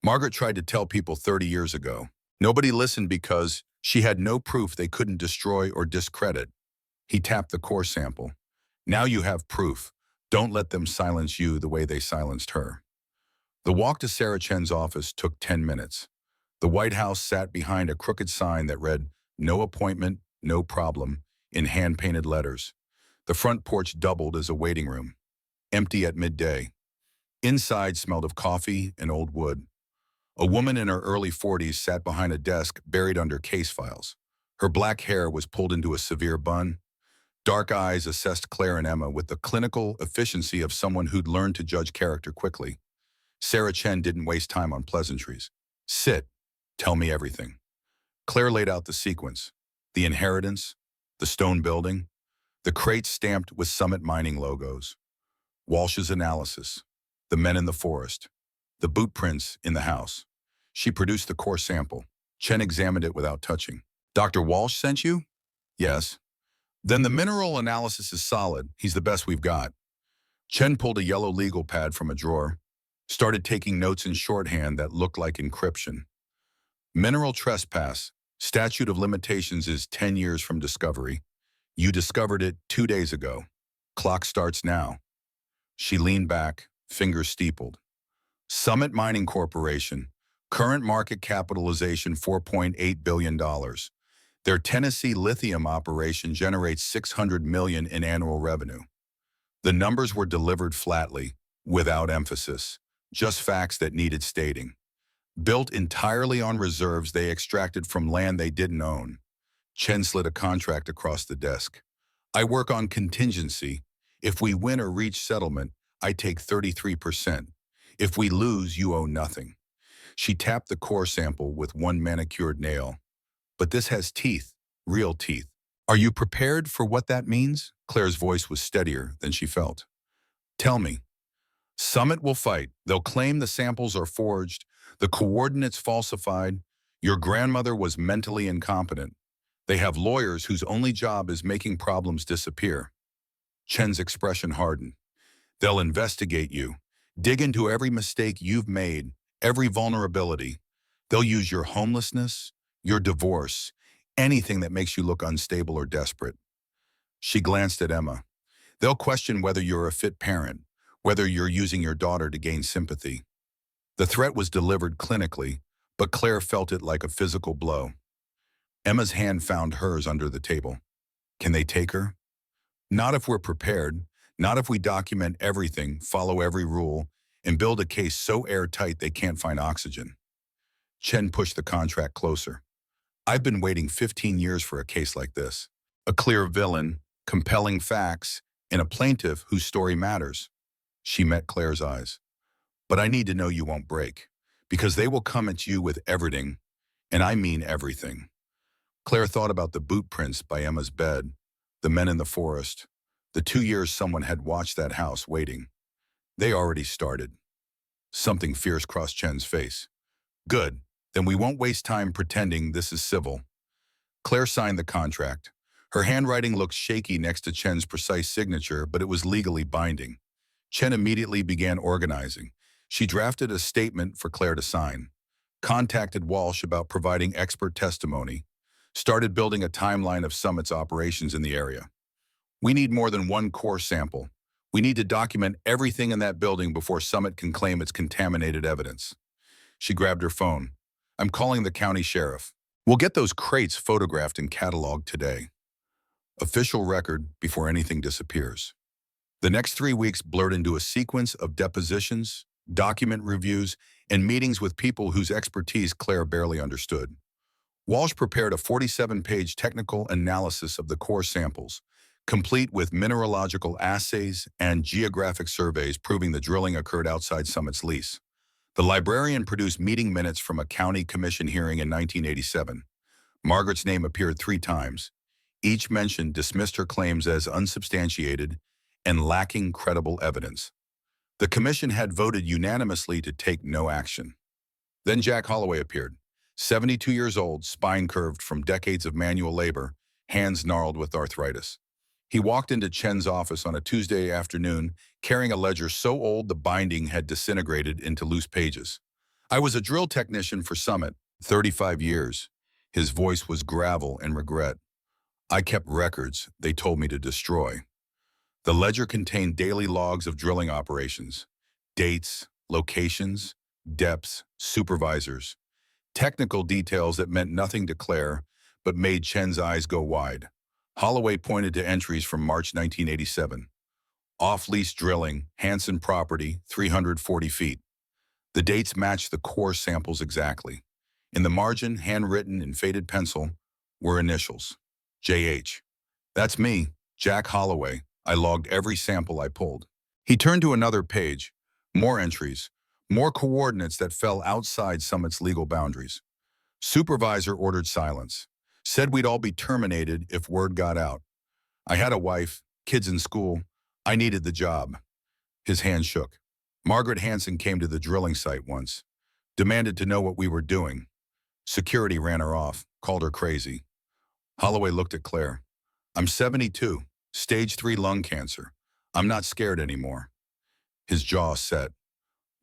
Margaret tried to tell people 30 years ago. Nobody listened because she had no proof they couldn't destroy or discredit. He tapped the core sample. Now you have proof. Don't let them silence you the way they silenced her. The walk to Sarah Chen's office took 10 minutes. The White House sat behind a crooked sign that read, "No appointment, no problem," in hand-painted letters. The front porch doubled as a waiting room, empty at midday. Inside smelled of coffee and old wood. A woman in her early 40s sat behind a desk buried under case files. Her black hair was pulled into a severe bun. Dark eyes assessed Claire and Emma with the clinical efficiency of someone who'd learned to judge character quickly. Sarah Chen didn't waste time on pleasantries. Sit. Tell me everything. Claire laid out the sequence. The inheritance, the stone building, the crates stamped with Summit Mining logos. Walsh's analysis, the men in the forest, the boot prints in the house. She produced the core sample. Chen examined it without touching. Dr. Walsh sent you? Yes. Then the mineral analysis is solid. He's the best we've got. Chen pulled a yellow legal pad from a drawer, started taking notes in shorthand that looked like encryption. Mineral trespass. Statute of limitations is 10 years from discovery. You discovered it 2 days ago. Clock starts now. She leaned back, fingers steepled. Summit Mining Corporation, current market capitalization $4.8 billion. Their Tennessee lithium operation generates $600 million in annual revenue. The numbers were delivered flatly, without emphasis, just facts that needed stating. Built entirely on reserves they extracted from land they didn't own. Chen slid a contract across the desk. I work on contingency. If we win or reach settlement, I take 33%. If we lose, you owe nothing. She tapped the core sample with one manicured nail. But this has teeth, real teeth. Are you prepared for what that means? Claire's voice was steadier than she felt. Tell me. Summit will fight. They'll claim the samples are forged, the coordinates falsified. Your grandmother was mentally incompetent. They have lawyers whose only job is making problems disappear. Chen's expression hardened. They'll investigate you, dig into every mistake you've made, every vulnerability. They'll use your homelessness, your divorce, anything that makes you look unstable or desperate. She glanced at Emma. They'll question whether you're a fit parent, whether you're using your daughter to gain sympathy. The threat was delivered clinically, but Claire felt it like a physical blow. Emma's hand found hers under the table. Can they take her? Not if we're prepared, not if we document everything, follow every rule, and build a case so airtight they can't find oxygen. Chen pushed the contract closer. I've been waiting 15 years for a case like this. A clear villain, compelling facts, and a plaintiff whose story matters. She met Claire's eyes. But I need to know you won't break, because they will come at you with everything, and I mean everything. Claire thought about the boot prints by Emma's bed, the men in the forest, the 2 years someone had watched that house waiting. They already started. Something fierce crossed Chen's face. Good, then we won't waste time pretending this is civil. Claire signed the contract. Her handwriting looked shaky next to Chen's precise signature, but it was legally binding. Chen immediately began organizing. She drafted a statement for Claire to sign, contacted Walsh about providing expert testimony, started building a timeline of Summit's operations in the area. We need more than one core sample. We need to document everything in that building before Summit can claim it's contaminated evidence. She grabbed her phone. I'm calling the county sheriff. We'll get those crates photographed and cataloged today. Official record before anything disappears. The next 3 weeks blurred into a sequence of depositions, document reviews, and meetings with people whose expertise Claire barely understood. Walsh prepared a 47-page technical analysis of the core samples, complete with mineralogical assays and geographic surveys proving the drilling occurred outside Summit's lease. The librarian produced meeting minutes from a county commission hearing in 1987. Margaret's name appeared 3 times. Each mention dismissed her claims as unsubstantiated and lacking credible evidence. The commission had voted unanimously to take no action. Then Jack Holloway appeared, 72 years old, spine curved from decades of manual labor, hands gnarled with arthritis. He walked into Chen's office on a Tuesday afternoon, carrying a ledger so old the binding had disintegrated into loose pages. I was a drill technician for Summit, 35 years. His voice was gravel and regret. I kept records they told me to destroy. The ledger contained daily logs of drilling operations, dates, locations, depths, supervisors, technical details that meant nothing to Claire, but made Chen's eyes go wide. Holloway pointed to entries from March 1987. Off-lease drilling, Hanson property, 340 feet. The dates matched the core samples exactly. In the margin, handwritten in faded pencil, were initials. J.H. That's me, Jack Holloway. I logged every sample I pulled. He turned to another page. More entries, more coordinates that fell outside Summit's legal boundaries. Supervisor ordered silence. Said we'd all be terminated if word got out. I had a wife, kids in school. I needed the job. His hand shook. Margaret Hanson came to the drilling site once. Demanded to know what we were doing. Security ran her off, called her crazy. Holloway looked at Claire. I'm 72, stage 3 lung cancer. I'm not scared anymore. His jaw set.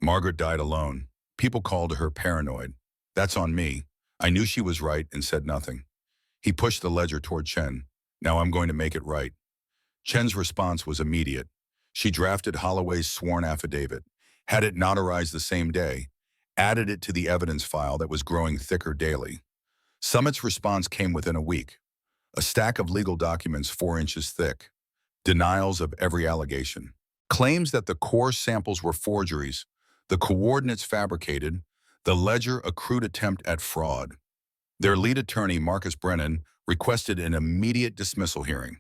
Margaret died alone. People called her paranoid. That's on me. I knew she was right and said nothing. He pushed the ledger toward Chen. Now I'm going to make it right. Chen's response was immediate. She drafted Holloway's sworn affidavit, had it notarized the same day, added it to the evidence file that was growing thicker daily. Summit's response came within a week. A stack of legal documents 4 inches thick. Denials of every allegation. Claims that the core samples were forgeries, the coordinates fabricated, the ledger a crude attempt at fraud. Their lead attorney, Marcus Brennan, requested an immediate dismissal hearing.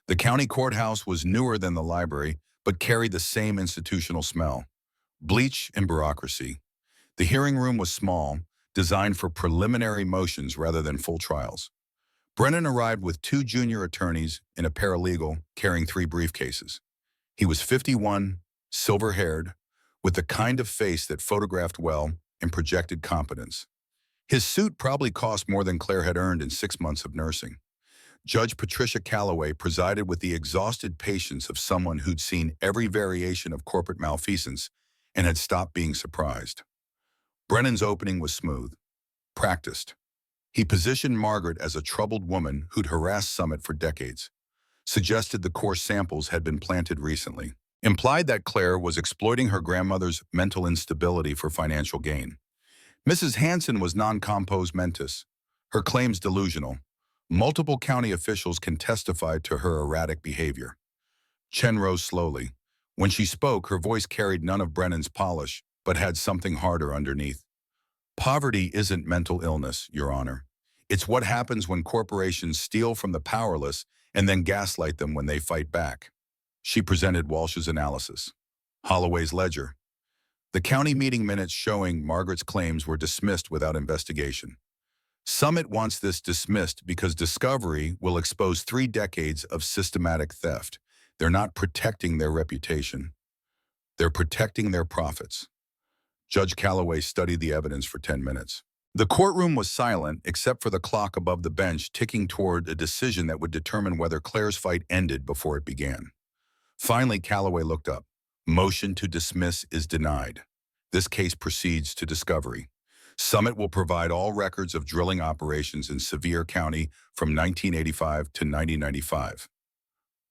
The county courthouse was newer than the library, but carried the same institutional smell. Bleach and bureaucracy. The hearing room was small, designed for preliminary motions rather than full trials. Brennan arrived with 2 junior attorneys and a paralegal carrying 3 briefcases. He was 51, silver-haired, with the kind of face that photographed well and projected competence. His suit probably cost more than Claire had earned in 6 months of nursing. Judge Patricia Calloway presided with the exhausted patience of someone who'd seen every variation of corporate malfeasance and had stopped being surprised. Brennan's opening was smooth, practiced. He positioned Margaret as a troubled woman who'd harassed Summit for decades, suggested the core samples had been planted recently, implied that Claire was exploiting her grandmother's mental instability for financial gain. Mrs. Hansen was non-compos mentis, her claims delusional. Multiple county officials can testify to her erratic behavior. Chen rose slowly. When she spoke, her voice carried none of Brennan's polish, but had something harder underneath. Poverty isn't mental illness, Your Honor. It's what happens when corporations steal from the powerless and then gaslight them when they fight back. She presented Walsh's analysis. Holloway's ledger. The county meeting minutes showing Margaret's claims were dismissed without investigation. Summit wants this dismissed because discovery will expose 3 decades of systematic theft. They're not protecting their reputation. They're protecting their profits. Judge Calloway studied the evidence for 10 minutes. The courtroom was silent except for the clock above the bench ticking toward a decision that would determine whether Claire's fight ended before it began. Finally, Calloway looked up. Motion to dismiss is denied. This case proceeds to discovery. Summit will provide all records of drilling operations in Sevier County from 1985 to 1995.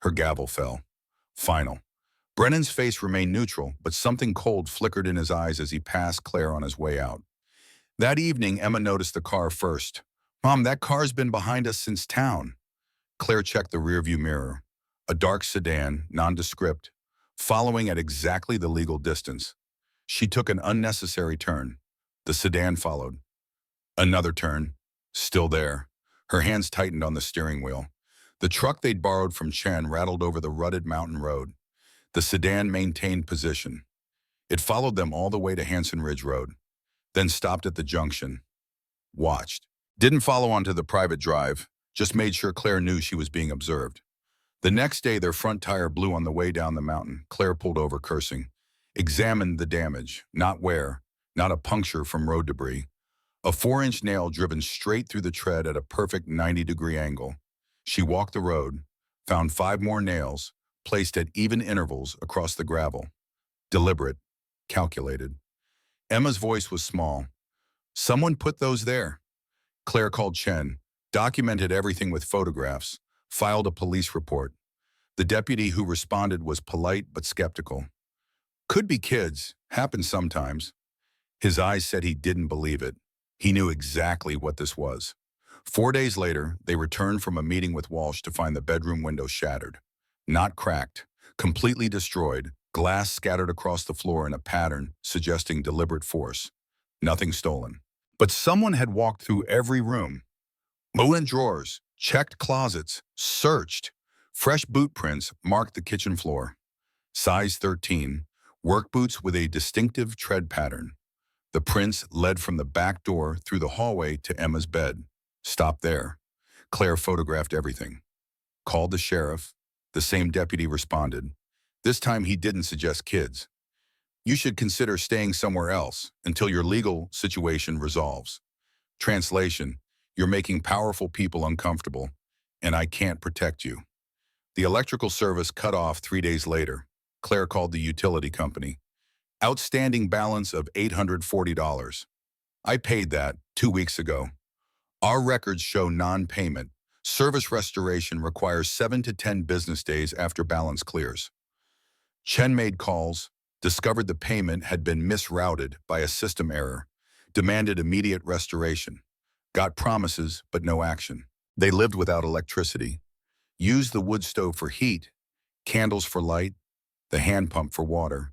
Her gavel fell. Final. Brennan's face remained neutral, but something cold flickered in his eyes as he passed Claire on his way out. That evening, Emma noticed the car first. Mom, that car's been behind us since town. Claire checked the rearview mirror. A dark sedan, nondescript, following at exactly the legal distance. She took an unnecessary turn. The sedan followed. Another turn. Still there. Her hands tightened on the steering wheel. The truck they'd borrowed from Chen rattled over the rutted mountain road. The sedan maintained position. It followed them all the way to Hanson Ridge Road, then stopped at the junction. Watched. Didn't follow onto the private drive, just made sure Claire knew she was being observed. The next day, their front tire blew on the way down the mountain. Claire pulled over, cursing. Examined the damage, not wear, not a puncture from road debris. A 4-inch nail driven straight through the tread at a perfect 90-degree angle. She walked the road, found 5 more nails, placed at even intervals across the gravel. Deliberate, calculated. Emma's voice was small. Someone put those there. Claire called Chen, documented everything with photographs, filed a police report. The deputy who responded was polite but skeptical. Could be kids, happens sometimes. His eyes said he didn't believe it. He knew exactly what this was. 4 days later, they returned from a meeting with Walsh to find the bedroom window shattered. Not cracked, completely destroyed, glass scattered across the floor in a pattern suggesting deliberate force. Nothing stolen. But someone had walked through every room. Opened drawers, checked closets, searched. Fresh boot prints marked the kitchen floor. Size 13, work boots with a distinctive tread pattern. The prints led from the back door through the hallway to Emma's bed. Stopped there. Claire photographed everything. Called the sheriff. The same deputy responded. This time he didn't suggest kids. You should consider staying somewhere else until your legal situation resolves. Translation, you're making powerful people uncomfortable, and I can't protect you. The electrical service cut off 3 days later. Claire called the utility company. Outstanding balance of $840. I paid that 2 weeks ago. Our records show non-payment, Service restoration requires 7 to 10 business days after balance clears. Chen made calls, discovered the payment had been misrouted by a system error, demanded immediate restoration, got promises but no action. They lived without electricity, used the wood stove for heat, candles for light, the hand pump for water.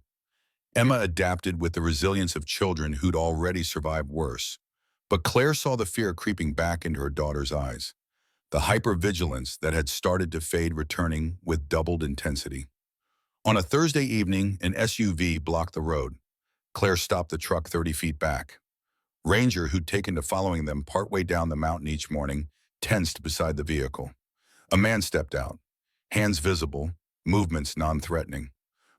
Emma adapted with the resilience of children who'd already survived worse. But Claire saw the fear creeping back into her daughter's eyes, the hypervigilance that had started to fade returning with doubled intensity. On a Thursday evening, an SUV blocked the road. Claire stopped the truck 30 feet back. Ranger, who'd taken to following them partway down the mountain each morning, tensed beside the vehicle. A man stepped out, hands visible, movements non-threatening.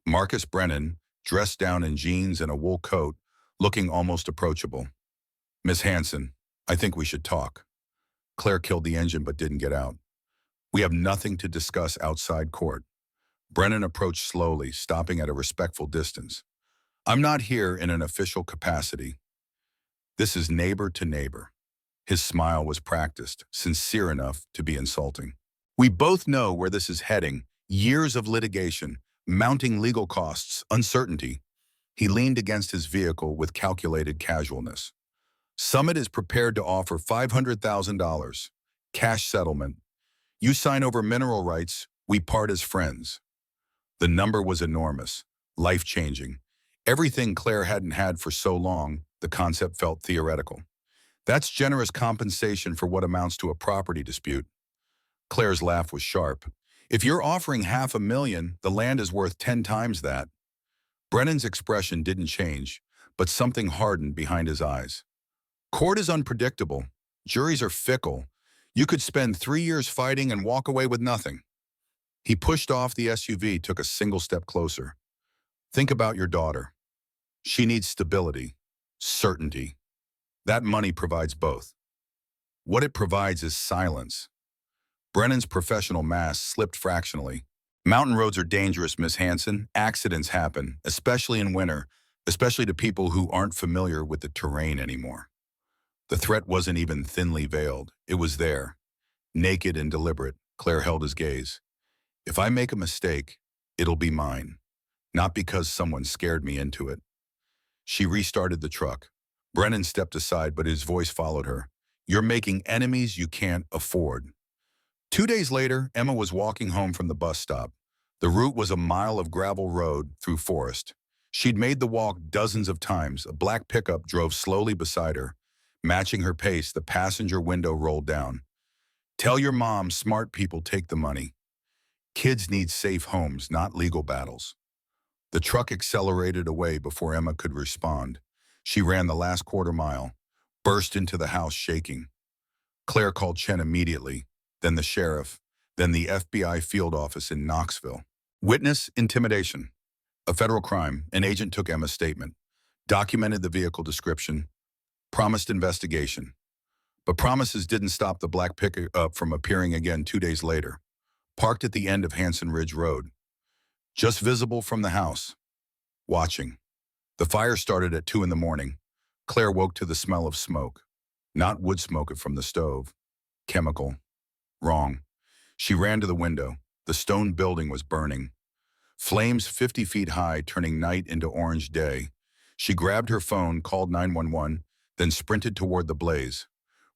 Marcus Brennan, dressed down in jeans and a wool coat, looking almost approachable. "Miss Hanson, I think we should talk." Claire killed the engine but didn't get out. "We have nothing to discuss outside court." Brennan approached slowly, stopping at a respectful distance. "I'm not here in an official capacity. This is neighbor to neighbor." His smile was practiced, sincere enough to be insulting. "We both know where this is heading. Years of litigation, mounting legal costs, uncertainty." He leaned against his vehicle with calculated casualness. "Summit is prepared to offer $500,000. Cash settlement. You sign over mineral rights, we part as friends." The number was enormous, life-changing. Everything Claire hadn't had for so long, the concept felt theoretical. That's generous compensation for what amounts to a property dispute. Claire's laugh was sharp. "If you're offering $500,000, the land is worth 10 times that." Brennan's expression didn't change, but something hardened behind his eyes. "Court is unpredictable. Juries are fickle. You could spend 3 years fighting and walk away with nothing." He pushed off the SUV, took a single step closer. "Think about your daughter. She needs stability, certainty. That money provides both. What it provides is silence." Brennan's professional mask slipped fractionally. "Mountain roads are dangerous, Miss Hanson. Accidents happen, especially in winter, especially to people who aren't familiar with the terrain anymore." The threat wasn't even thinly veiled. It was there. Naked and deliberate, Claire held his gaze. "If I make a mistake, it'll be mine. Not because someone scared me into it." She restarted the truck. Brennan stepped aside, but his voice followed her. "You're making enemies you can't afford." 2 days later, Emma was walking home from the bus stop. The route was a mile of gravel road through forest. She'd made the walk dozens of times. A black pickup drove slowly beside her. Matching her pace, the passenger window rolled down. "Tell your mom smart people take the money. Kids need safe homes, not legal battles." The truck accelerated away before Emma could respond. She ran the last quarter mile, burst into the house shaking. Claire called Chen immediately, then the sheriff, then the FBI field office in Knoxville. Witness intimidation. A federal crime. An agent took Emma's statement, documented the vehicle description, promised investigation. But promises didn't stop the black pickup from appearing again 2 days later, parked at the end of Hanson Ridge Road. Just visible from the house. Watching. The fire started at 2 in the morning. Claire woke to the smell of smoke. Not wood smoke from the stove. Chemical. Wrong. She ran to the window. The stone building was burning. Flames 50 feet high, turning night into orange day. She grabbed her phone, called 911, then sprinted toward the blaze.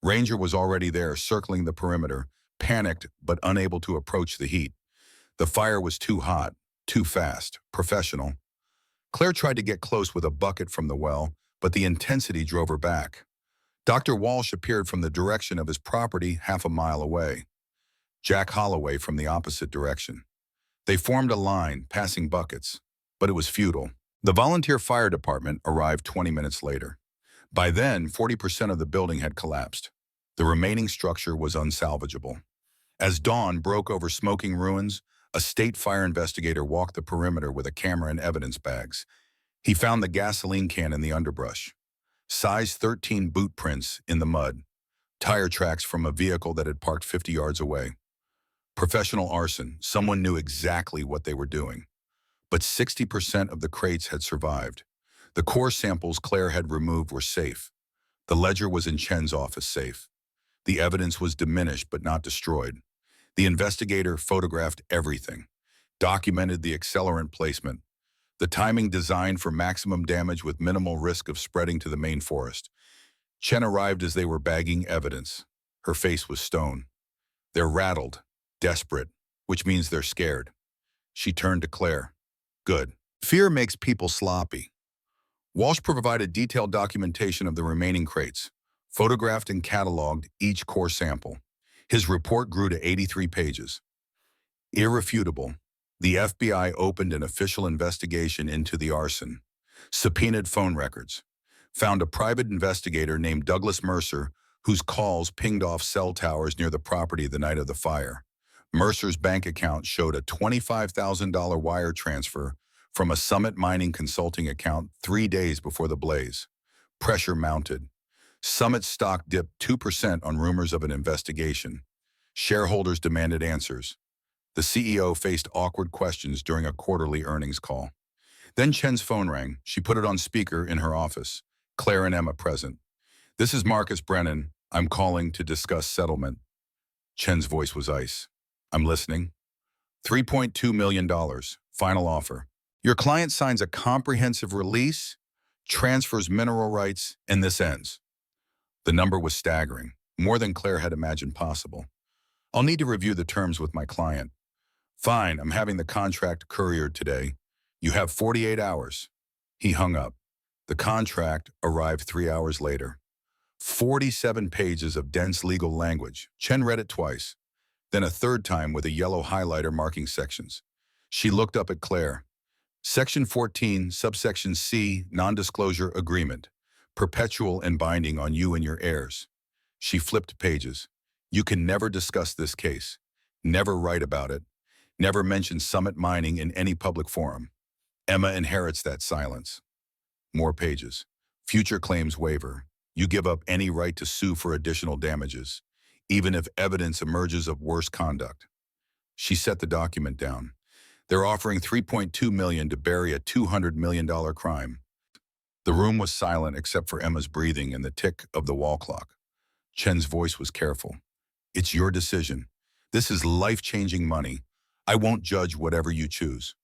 Ranger was already there, circling the perimeter, panicked but unable to approach the heat. The fire was too hot, too fast, professional. Claire tried to get close with a bucket from the well, but the intensity drove her back. Dr. Walsh appeared from the direction of his property half a mile away. Jack Holloway from the opposite direction. They formed a line, passing buckets, but it was futile. The volunteer fire department arrived 20 minutes later. By then, 40% of the building had collapsed. The remaining structure was unsalvageable. As dawn broke over smoking ruins, a state fire investigator walked the perimeter with a camera and evidence bags. He found the gasoline can in the underbrush. Size 13 boot prints in the mud. Tire tracks from a vehicle that had parked 50 yards away. Professional arson. Someone knew exactly what they were doing. But 60% of the crates had survived. The core samples Claire had removed were safe. The ledger was in Chen's office safe. The evidence was diminished but not destroyed. The investigator photographed everything, documented the accelerant placement, the timing designed for maximum damage with minimal risk of spreading to the main forest. Chen arrived as they were bagging evidence. Her face was stone. They're rattled, desperate, which means they're scared. She turned to Claire. Good. Fear makes people sloppy. Walsh provided detailed documentation of the remaining crates, photographed and cataloged each core sample. His report grew to 83 pages. Irrefutable, the FBI opened an official investigation into the arson, subpoenaed phone records, found a private investigator named Douglas Mercer whose calls pinged off cell towers near the property the night of the fire. Mercer's bank account showed a $25,000 wire transfer from a Summit Mining Consulting account 3 days before the blaze. Pressure mounted. Summit stock dipped 2% on rumors of an investigation. Shareholders demanded answers. The CEO faced awkward questions during a quarterly earnings call. Then Chen's phone rang. She put it on speaker in her office. Claire and Emma present. This is Marcus Brennan. I'm calling to discuss settlement. Chen's voice was ice. I'm listening. $3.2 million. Final offer. Your client signs a comprehensive release, transfers mineral rights, and this ends. The number was staggering, more than Claire had imagined possible. I'll need to review the terms with my client. Fine, I'm having the contract couriered today. You have 48 hours. He hung up. The contract arrived 3 hours later. 47 pages of dense legal language. Chen read it twice, then a third time with a yellow highlighter marking sections. She looked up at Claire. Section 14, subsection C, non-disclosure agreement. Perpetual and binding on you and your heirs. She flipped pages. You can never discuss this case. Never write about it. Never mention Summit Mining in any public forum. Emma inherits that silence. More pages. Future claims waiver. You give up any right to sue for additional damages, even if evidence emerges of worse conduct. She set the document down. They're offering $3.2 million to bury a $200 million crime. The room was silent except for Emma's breathing and the tick of the wall clock. Chen's voice was careful. It's your decision. This is life-changing money. I won't judge whatever you choose.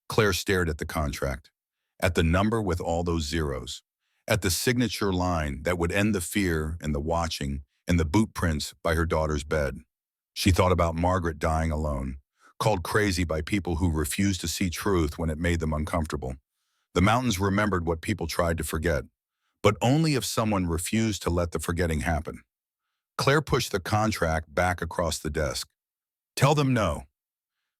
Claire stared at the contract, at the number with all those zeros, at the signature line that would end the fear and the watching and the boot prints by her daughter's bed. She thought about Margaret dying alone, called crazy by people who refused to see truth when it made them uncomfortable. The mountains remembered what people tried to forget, but only if someone refused to let the forgetting happen. Claire pushed the contract back across the desk. Tell them no.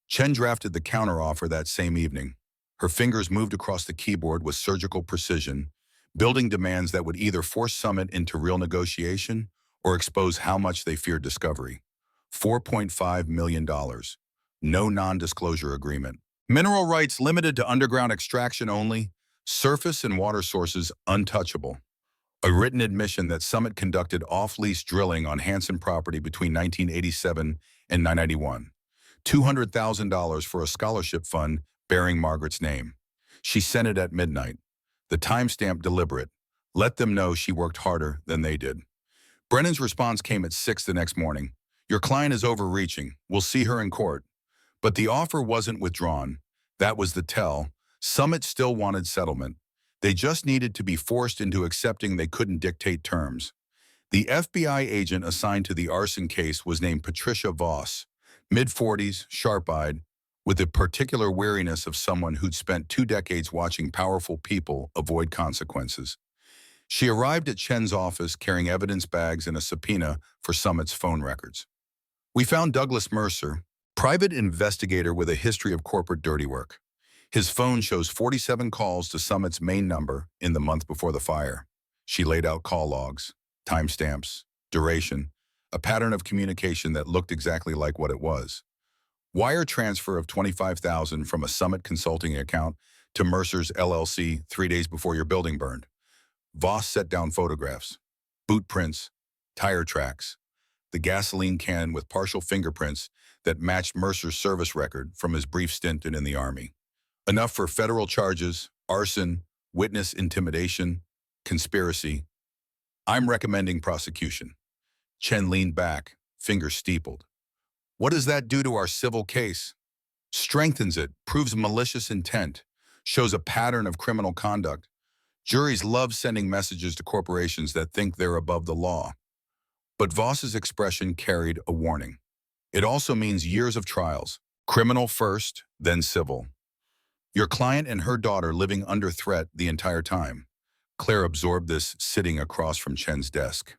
Chen drafted the counteroffer that same evening. Her fingers moved across the keyboard with surgical precision, building demands that would either force Summit into real negotiation or expose how much they feared discovery. $4.5 million. No non-disclosure agreement. Mineral rights limited to underground extraction only. Surface and water sources untouchable. A written admission that Summit conducted off-lease drilling on Hanson property between 1987 and 1991. $200,000 for a scholarship fund bearing Margaret's name. She sent it at midnight. The timestamp deliberate. Let them know she worked harder than they did. Brennan's response came at 6 the next morning. Your client is overreaching. We'll see her in court. But the offer wasn't withdrawn. That was the tell. Summit still wanted settlement. They just needed to be forced into accepting they couldn't dictate terms. The FBI agent assigned to the arson case was named Patricia Voss, mid-40s, sharp-eyed, with the particular wariness of someone who'd spent 2 decades watching powerful people avoid consequences. She arrived at Chen's office carrying evidence bags and a subpoena for Summit's phone records. We found Douglas Mercer, private investigator with a history of corporate dirty work. His phone shows 47 calls to Summit's main number in the month before the fire. She laid out call logs, timestamps, duration, a pattern of communication that looked exactly like what it was. Wire transfer of $25,000 from a Summit Consulting account to Mercer's LLC 3 days before your building burned. Voss set down photographs, boot prints, tire tracks, the gasoline can with partial fingerprints that matched Mercer's service record from his brief stint in the Army. Enough for federal charges, arson, witness intimidation, conspiracy. I'm recommending prosecution. Chen leaned back, fingers steepled. What does that do to our civil case? Strengthens it, proves malicious intent, shows a pattern of criminal conduct. Juries love sending messages to corporations that think they're above the law. But Voss's expression carried a warning. It also means years of trials, criminal first, then civil. Your client and her daughter living under threat the entire time. Claire absorbed this sitting across from Chen's desk.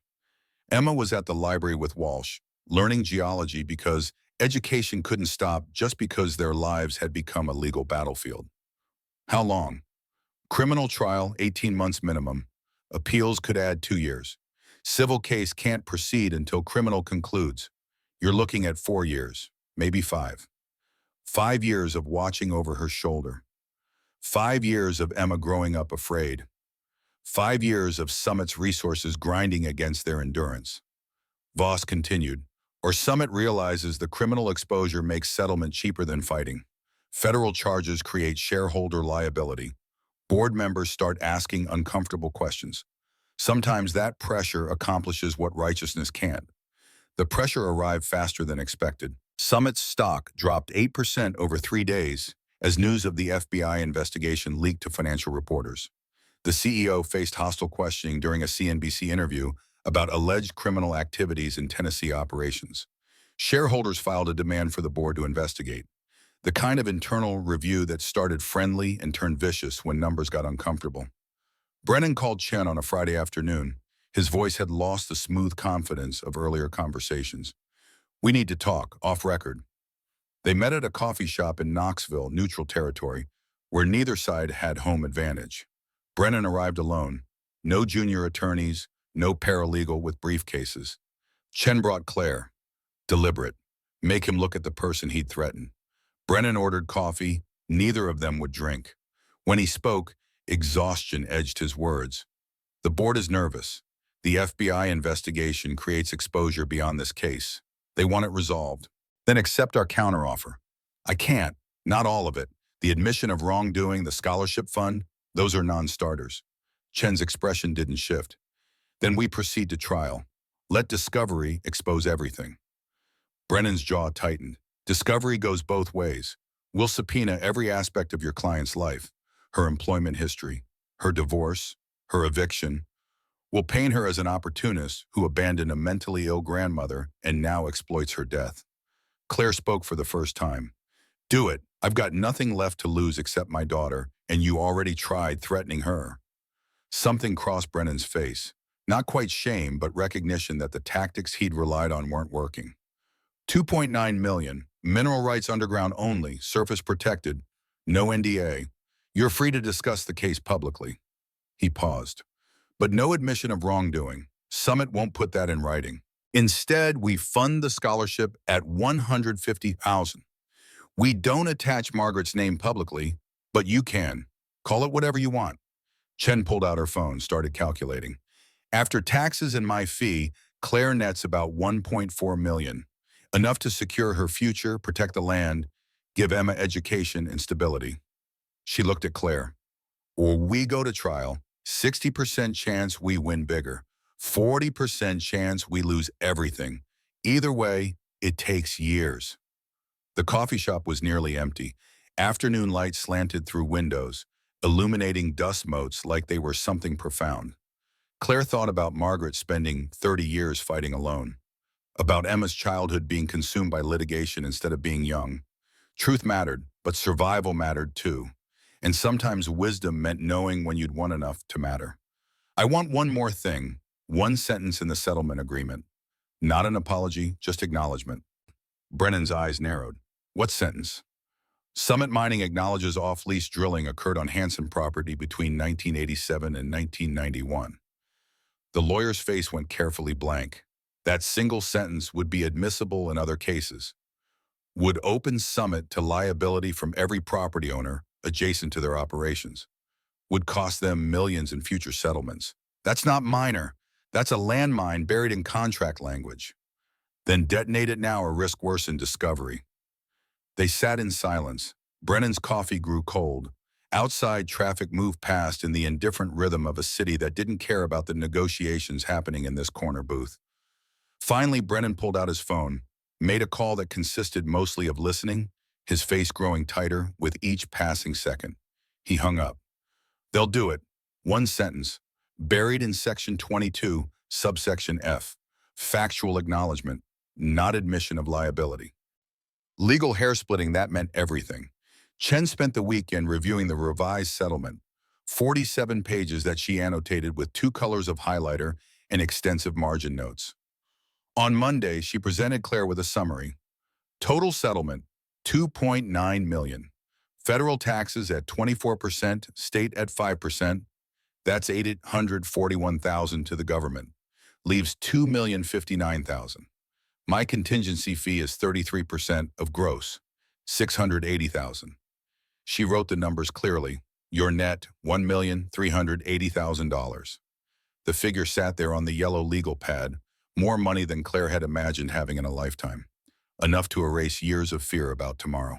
Emma was at the library with Walsh, learning geology because education couldn't stop just because their lives had become a legal battlefield. How long? Criminal trial, 18 months minimum. Appeals could add 2 years. Civil case can't proceed until criminal concludes. You're looking at 4 years, maybe 5. 5 years of watching over her shoulder. 5 years of Emma growing up afraid. 5 years of Summit's resources grinding against their endurance. Voss continued, or Summit realizes the criminal exposure makes settlement cheaper than fighting. Federal charges create shareholder liability. Board members start asking uncomfortable questions. Sometimes that pressure accomplishes what righteousness can't. The pressure arrived faster than expected. Summit's stock dropped 8% over 3 days as news of the FBI investigation leaked to financial reporters. The CEO faced hostile questioning during a CNBC interview about alleged criminal activities in Tennessee operations. Shareholders filed a demand for the board to investigate. The kind of internal review that started friendly and turned vicious when numbers got uncomfortable. Brennan called Chen on a Friday afternoon. His voice had lost the smooth confidence of earlier conversations. We need to talk, off record. They met at a coffee shop in Knoxville, neutral territory, where neither side had home advantage. Brennan arrived alone. No junior attorneys, no paralegal with briefcases. Chen brought Claire. Deliberate. Make him look at the person he'd threatened. Brennan ordered coffee. Neither of them would drink. When he spoke, exhaustion edged his words. The board is nervous. The FBI investigation creates exposure beyond this case. They want it resolved. Then accept our counteroffer. I can't. Not all of it. The admission of wrongdoing, the scholarship fund, those are non-starters. Chen's expression didn't shift. Then we proceed to trial. Let discovery expose everything. Brennan's jaw tightened. Discovery goes both ways. We'll subpoena every aspect of your client's life. Her employment history, her divorce, her eviction. We'll paint her as an opportunist who abandoned a mentally ill grandmother and now exploits her death. Claire spoke for the first time. Do it. I've got nothing left to lose except my daughter, and you already tried threatening her. Something crossed Brennan's face. Not quite shame, but recognition that the tactics he'd relied on weren't working. 2.9 million, mineral rights underground only, surface protected, no NDA. You're free to discuss the case publicly. He paused. But no admission of wrongdoing. Summit won't put that in writing. Instead, we fund the scholarship at $150,000. We don't attach Margaret's name publicly, but you can. Call it whatever you want. Chen pulled out her phone, started calculating. After taxes and my fee, Claire nets about 1.4 million. Enough to secure her future, protect the land, give Emma education and stability. She looked at Claire. Or we go to trial, 60% chance we win bigger, 40% chance we lose everything. Either way, it takes years. The coffee shop was nearly empty. Afternoon light slanted through windows, illuminating dust motes like they were something profound. Claire thought about Margaret spending 30 years fighting alone, about Emma's childhood being consumed by litigation instead of being young. Truth mattered, but survival mattered too. And sometimes wisdom meant knowing when you'd won enough to matter. I want one more thing, one sentence in the settlement agreement. Not an apology, just acknowledgement. Brennan's eyes narrowed. What sentence? Summit Mining acknowledges off-lease drilling occurred on Hanson property between 1987 and 1991. The lawyer's face went carefully blank. That single sentence would be admissible in other cases. Would open Summit to liability from every property owner adjacent to their operations. Would cost them millions in future settlements. That's not minor. That's a landmine buried in contract language. Then detonate it now or risk worse in discovery. They sat in silence. Brennan's coffee grew cold. Outside, traffic moved past in the indifferent rhythm of a city that didn't care about the negotiations happening in this corner booth. Finally, Brennan pulled out his phone, made a call that consisted mostly of listening, his face growing tighter with each passing second. He hung up. They'll do it. One sentence, buried in Section 22, subsection F. Factual acknowledgement, not admission of liability. Legal hair-splitting, that meant everything. Chen spent the weekend reviewing the revised settlement, 47 pages that she annotated with 2 colors of highlighter and extensive margin notes. On Monday, she presented Claire with a summary. Total settlement, $2.9 million. Federal taxes at 24%, state at 5%. That's $841,000 to the government. Leaves $2,059,000. My contingency fee is 33% of gross, $680,000. She wrote the numbers clearly. Your net, $1,380,000. The figure sat there on the yellow legal pad, more money than Claire had imagined having in a lifetime. Enough to erase years of fear about tomorrow.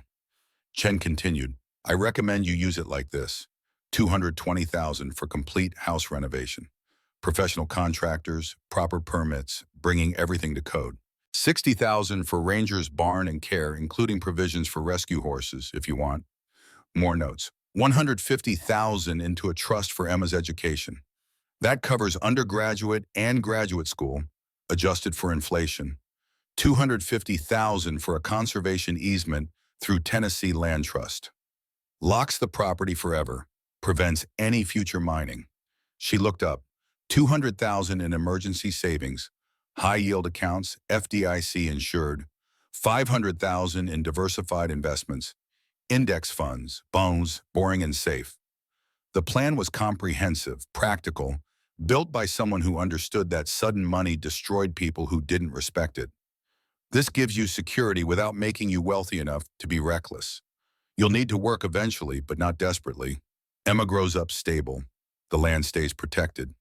Chen continued, I recommend you use it like this. $220,000 for complete house renovation. Professional contractors, proper permits, bringing everything to code. $60,000 for Ranger's barn and care, including provisions for rescue horses, if you want. More notes. $150,000 into a trust for Emma's education. That covers undergraduate and graduate school, adjusted for inflation. $250,000 for a conservation easement through Tennessee Land Trust. Locks the property forever, prevents any future mining. She looked up. $200,000 in emergency savings, high-yield accounts, FDIC insured. $500,000 in diversified investments, index funds, bonds, boring and safe. The plan was comprehensive, practical, built by someone who understood that sudden money destroyed people who didn't respect it. This gives you security without making you wealthy enough to be reckless. You'll need to work eventually, but not desperately. Emma grows up stable. The land stays protected.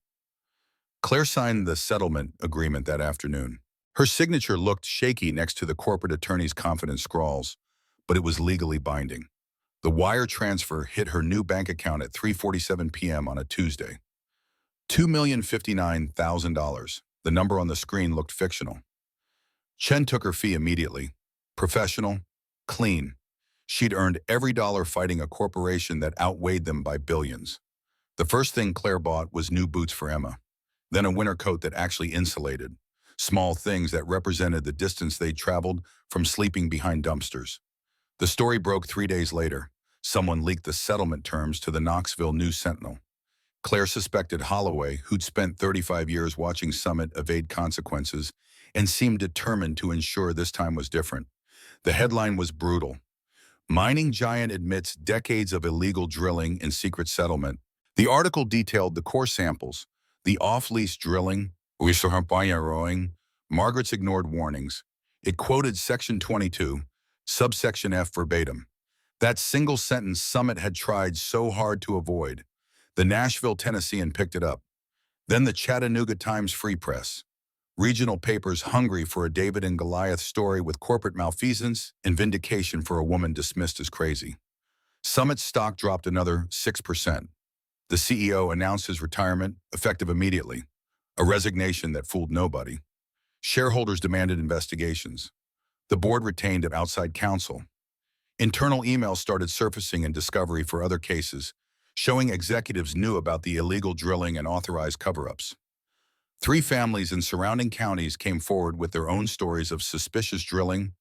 Claire signed the settlement agreement that afternoon. Her signature looked shaky next to the corporate attorney's confident scrawls, but it was legally binding. The wire transfer hit her new bank account at 3:47 p.m. on a Tuesday. $2,059,000. The number on the screen looked fictional. Chen took her fee immediately. Professional, clean. She'd earned every dollar fighting a corporation that outweighed them by billions. The first thing Claire bought was new boots for Emma, then a winter coat that actually insulated, small things that represented the distance they'd traveled from sleeping behind dumpsters. The story broke 3 days later. Someone leaked the settlement terms to the Knoxville News-Sentinel. Claire suspected Holloway, who'd spent 35 years watching Summit evade consequences and seemed determined to ensure this time was different. The headline was brutal. Mining giant admits decades of illegal drilling and secret settlement. The article detailed the core samples, the off-lease drilling, Margaret's ignored warnings. It quoted Section 22, subsection F verbatim. That single sentence Summit had tried so hard to avoid. The Nashville Tennessean picked it up. Then the Chattanooga Times Free Press. Regional papers hungry for a David and Goliath story with corporate malfeasance and vindication for a woman dismissed as crazy. Summit's stock dropped another 6%. The CEO announced his retirement, effective immediately, a resignation that fooled nobody. Shareholders demanded investigations. The board retained an outside counsel. Internal emails started surfacing in discovery for other cases, showing executives knew about the illegal drilling and authorized cover-ups. 3 families in surrounding counties came forward with their own stories of suspicious drilling,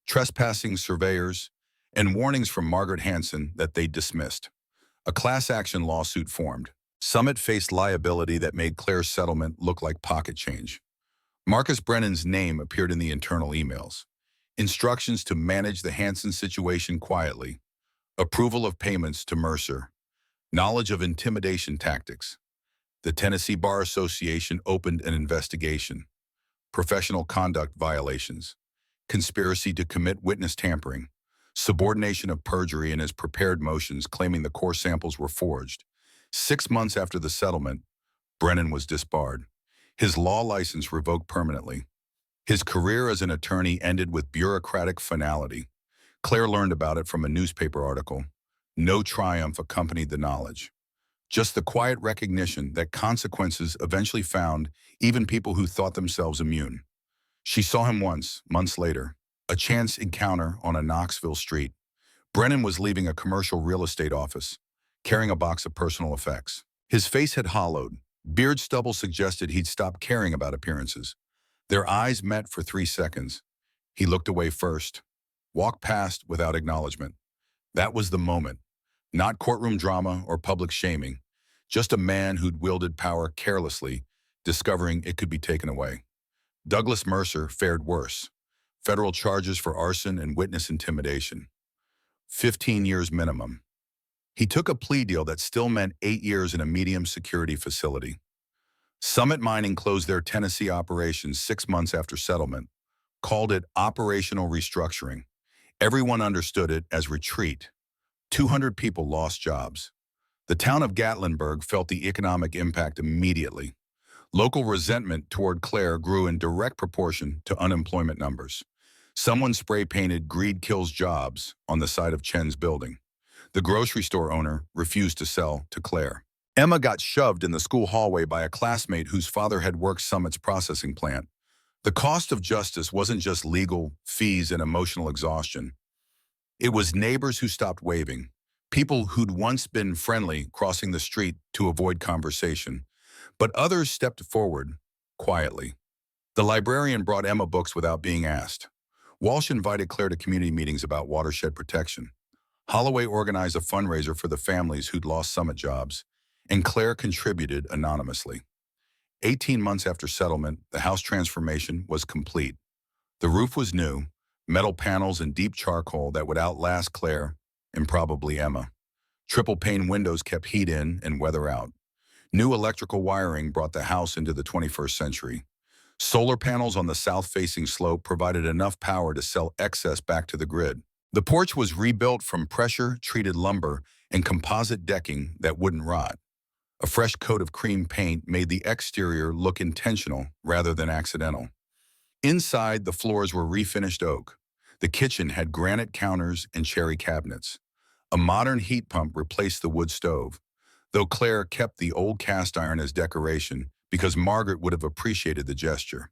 trespassing surveyors, and warnings from Margaret Hanson that they dismissed. A class action lawsuit formed. Summit faced liability that made Claire's settlement look like pocket change. Marcus Brennan's name appeared in the internal emails. Instructions to manage the Hanson situation quietly. Approval of payments to Mercer. Knowledge of intimidation tactics. The Tennessee Bar Association opened an investigation. Professional conduct violations. Conspiracy to commit witness tampering. Subordination of perjury in his prepared motions claiming the core samples were forged. 6 months after the settlement, Brennan was disbarred. His law license revoked permanently. His career as an attorney ended with bureaucratic finality. Claire learned about it from a newspaper article. No triumph accompanied the knowledge. Just the quiet recognition that consequences eventually found even people who thought themselves immune. She saw him once, months later, a chance encounter on a Knoxville street. Brennan was leaving a commercial real estate office, carrying a box of personal effects. His face had hollowed. Beard stubble suggested he'd stopped caring about appearances. Their eyes met for 3 seconds. He looked away first, walked past without acknowledgement. That was the moment. Not courtroom drama or public shaming, just a man who'd wielded power carelessly, discovering it could be taken away. Douglas Mercer fared worse. Federal charges for arson and witness intimidation. 15 years minimum. He took a plea deal that still meant 8 years in a medium security facility. Summit Mining closed their Tennessee operations 6 months after settlement, called it operational restructuring. Everyone understood it as retreat. 200 people lost jobs. The town of Gatlinburg felt the economic impact immediately. Local resentment toward Claire grew in direct proportion to unemployment numbers. Someone spray-painted "Greed kills jobs" on the side of Chen's building. The grocery store owner refused to sell to Claire. Emma got shoved in the school hallway by a classmate whose father had worked Summit's processing plant. The cost of justice wasn't just legal fees and emotional exhaustion. It was neighbors who stopped waving, people who'd once been friendly crossing the street to avoid conversation, but others stepped forward quietly. The librarian brought Emma books without being asked. Walsh invited Claire to community meetings about watershed protection. Holloway organized a fundraiser for the families who'd lost Summit jobs, and Claire contributed anonymously. 18 months after settlement, the house transformation was complete. The roof was new, metal panels and deep charcoal that would outlast Claire and probably Emma. Triple-pane windows kept heat in and weather out. New electrical wiring brought the house into the 21st century. Solar panels on the south-facing slope provided enough power to sell excess back to the grid. The porch was rebuilt from pressure-treated lumber and composite decking that wouldn't rot. A fresh coat of cream paint made the exterior look intentional rather than accidental. Inside, the floors were refinished oak. The kitchen had granite counters and cherry cabinets. A modern heat pump replaced the wood stove, though Claire kept the old cast iron as decoration because Margaret would have appreciated the gesture.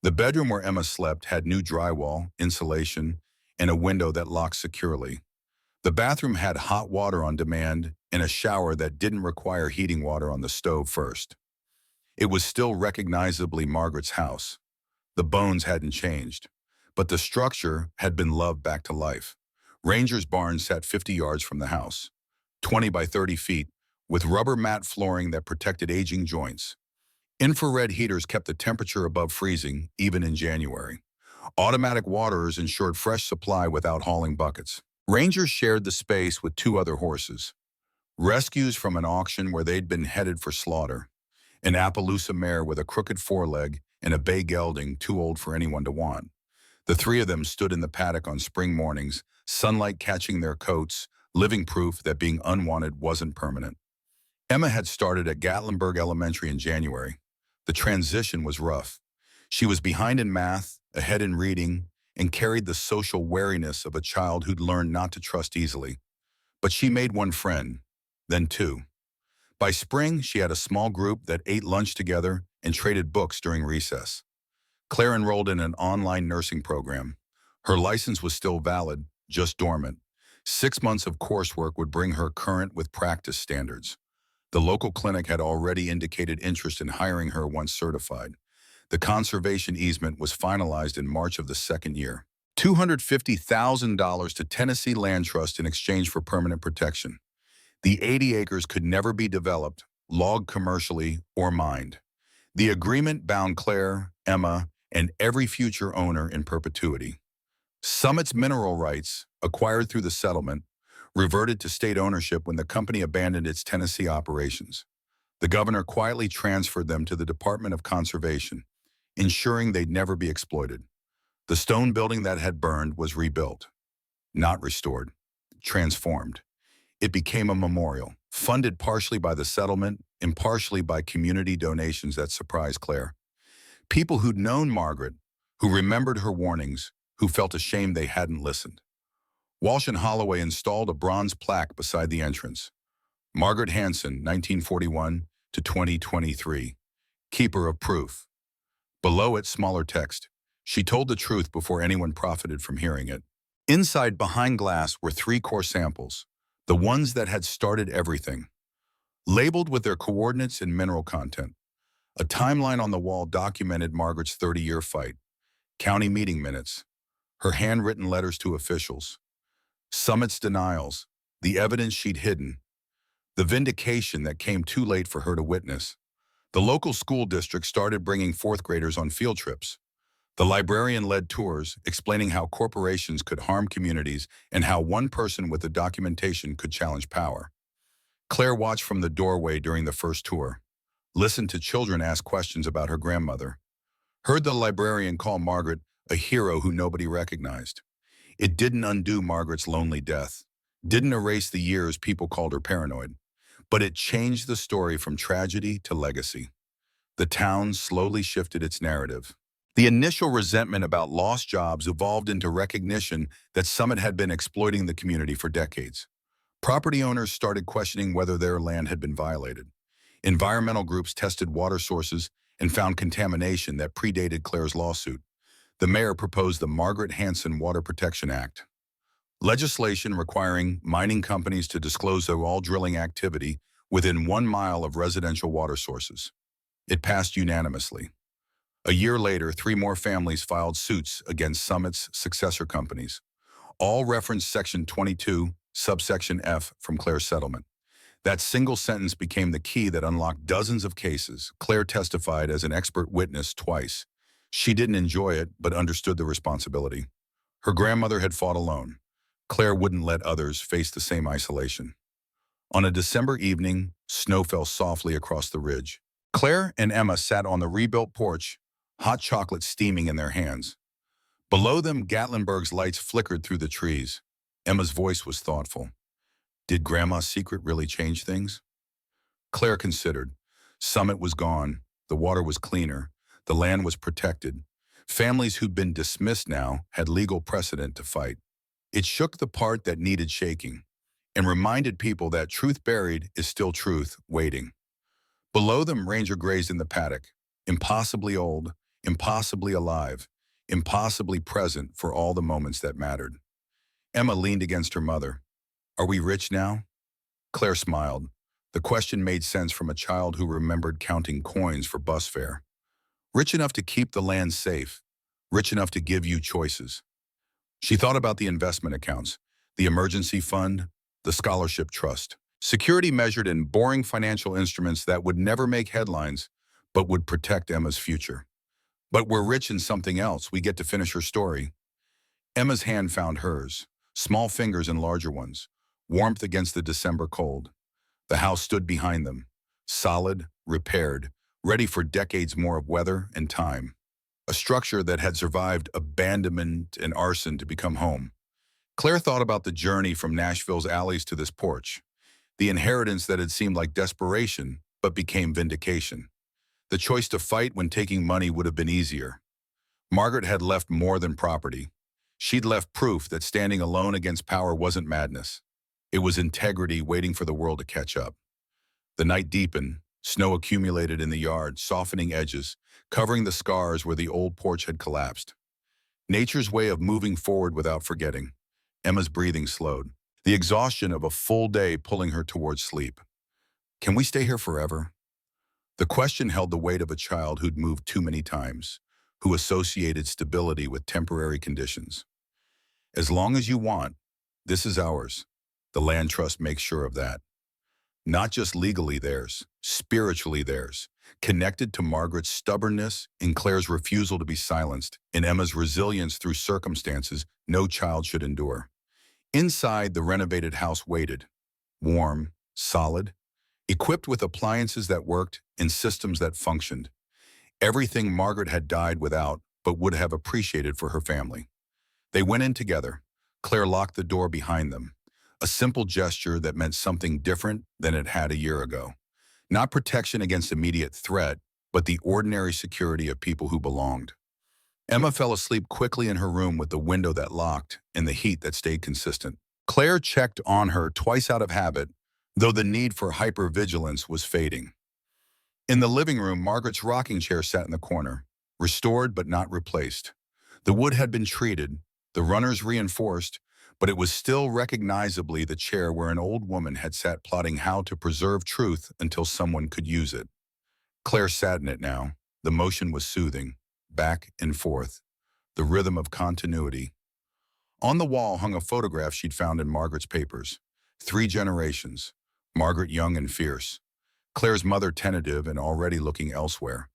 The bedroom where Emma slept had new drywall, insulation, and a window that locked securely. The bathroom had hot water on demand and a shower that didn't require heating water on the stove first. It was still recognizably Margaret's house. The bones hadn't changed, but the structure had been loved back to life. Ranger's barn sat 50 yards from the house, 20 by 30 feet, with rubber mat flooring that protected aging joints. Infrared heaters kept the temperature above freezing, even in January. Automatic waterers ensured fresh supply without hauling buckets. Ranger shared the space with 2 other horses. Rescues from an auction where they'd been headed for slaughter. An Appaloosa mare with a crooked foreleg and a bay gelding too old for anyone to want. The 3 of them stood in the paddock on spring mornings, sunlight catching their coats, living proof that being unwanted wasn't permanent. Emma had started at Gatlinburg Elementary in January. The transition was rough. She was behind in math, ahead in reading, and carried the social wariness of a child who'd learned not to trust easily. But she made 1 friend, then 2. By spring, she had a small group that ate lunch together and traded books during recess. Claire enrolled in an online nursing program. Her license was still valid, just dormant. 6 months of coursework would bring her current with practice standards. The local clinic had already indicated interest in hiring her once certified. The conservation easement was finalized in March of the 2nd year. $250,000 to Tennessee Land Trust in exchange for permanent protection. The 80 acres could never be developed, logged commercially, or mined. The agreement bound Claire, Emma, and every future owner in perpetuity. Summit's mineral rights, acquired through the settlement, reverted to state ownership when the company abandoned its Tennessee operations. The governor quietly transferred them to the Department of Conservation, ensuring they'd never be exploited. The stone building that had burned was rebuilt, not restored, transformed. It became a memorial, funded partially by the settlement and partially by community donations that surprised Claire. People who'd known Margaret, who remembered her warnings, who felt ashamed they hadn't listened. Walsh and Holloway installed a bronze plaque beside the entrance. Margaret Hanson, 1941 to 2023, keeper of proof. Below it, smaller text, She told the truth before anyone profited from hearing it. Inside, behind glass, were 3 core samples, the ones that had started everything, labeled with their coordinates and mineral content. A timeline on the wall documented Margaret's 30-year fight, county meeting minutes, her handwritten letters to officials, Summit's denials, the evidence she'd hidden, the vindication that came too late for her to witness. The local school district started bringing fourth graders on field trips. The librarian led tours, explaining how corporations could harm communities and how one person with the documentation could challenge power. Claire watched from the doorway during the first tour, listened to children ask questions about her grandmother, heard the librarian call Margaret a hero who nobody recognized. It didn't undo Margaret's lonely death, didn't erase the years people called her paranoid, but it changed the story from tragedy to legacy. The town slowly shifted its narrative. The initial resentment about lost jobs evolved into recognition that Summit had been exploiting the community for decades. Property owners started questioning whether their land had been violated. Environmental groups tested water sources and found contamination that predated Claire's lawsuit. The mayor proposed the Margaret Hanson Water Protection Act, legislation requiring mining companies to disclose their all drilling activity within 1 mile of residential water sources. It passed unanimously. A year later, 3 more families filed suits against Summit's successor companies. All referenced Section 22, subsection F from Claire's settlement. That single sentence became the key that unlocked dozens of cases. Claire testified as an expert witness twice. She didn't enjoy it, but understood the responsibility. Her grandmother had fought alone. Claire wouldn't let others face the same isolation. On a December evening, snow fell softly across the ridge. Claire and Emma sat on the rebuilt porch, hot chocolate steaming in their hands. Below them, Gatlinburg's lights flickered through the trees. Emma's voice was thoughtful. Did Grandma's secret really change things? Claire considered. Summit was gone. The water was cleaner. The land was protected. Families who'd been dismissed now had legal precedent to fight. It shook the part that needed shaking and reminded people that truth buried is still truth waiting. Below them, Ranger grazed in the paddock, impossibly old, impossibly alive, impossibly present for all the moments that mattered. Emma leaned against her mother. Are we rich now? Claire smiled. The question made sense from a child who remembered counting coins for bus fare. Rich enough to keep the land safe, rich enough to give you choices. She thought about the investment accounts, the emergency fund, the scholarship trust, security measured in boring financial instruments that would never make headlines, but would protect Emma's future. But we're rich in something else. We get to finish her story. Emma's hand found hers, small fingers and larger ones, warmth against the December cold. The house stood behind them, solid, repaired, ready for decades more of weather and time. A structure that had survived abandonment and arson to become home. Claire thought about the journey from Nashville's alleys to this porch, the inheritance that had seemed like desperation but became vindication. The choice to fight when taking money would have been easier. Margaret had left more than property. She'd left proof that standing alone against power wasn't madness. It was integrity waiting for the world to catch up. The night deepened, snow accumulated in the yard, softening edges, covering the scars where the old porch had collapsed. Nature's way of moving forward without forgetting. Emma's breathing slowed, the exhaustion of a full day pulling her towards sleep. Can we stay here forever? The question held the weight of a child who'd moved too many times, who associated stability with temporary conditions. As long as you want, this is ours. The land trust makes sure of that. Not just legally theirs, spiritually theirs, connected to Margaret's stubbornness, in Claire's refusal to be silenced, in Emma's resilience through circumstances no child should endure. Inside, the renovated house waited, warm, solid, equipped with appliances that worked and systems that functioned. Everything Margaret had died without, but would have appreciated for her family. They went in together. Claire locked the door behind them. A simple gesture that meant something different than it had a year ago. Not protection against immediate threat, but the ordinary security of people who belonged. Emma fell asleep quickly in her room with the window that locked and the heat that stayed consistent. Claire checked on her twice out of habit, though the need for hypervigilance was fading. In the living room, Margaret's rocking chair sat in the corner, restored but not replaced. The wood had been treated, the runners reinforced, but it was still recognizably the chair where an old woman had sat plotting how to preserve truth until someone could use it. Claire sat in it now. The motion was soothing, back and forth, the rhythm of continuity. On the wall hung a photograph she'd found in Margaret's papers. 3 generations. Margaret young and fierce. Claire's mother tentative and already looking elsewhere.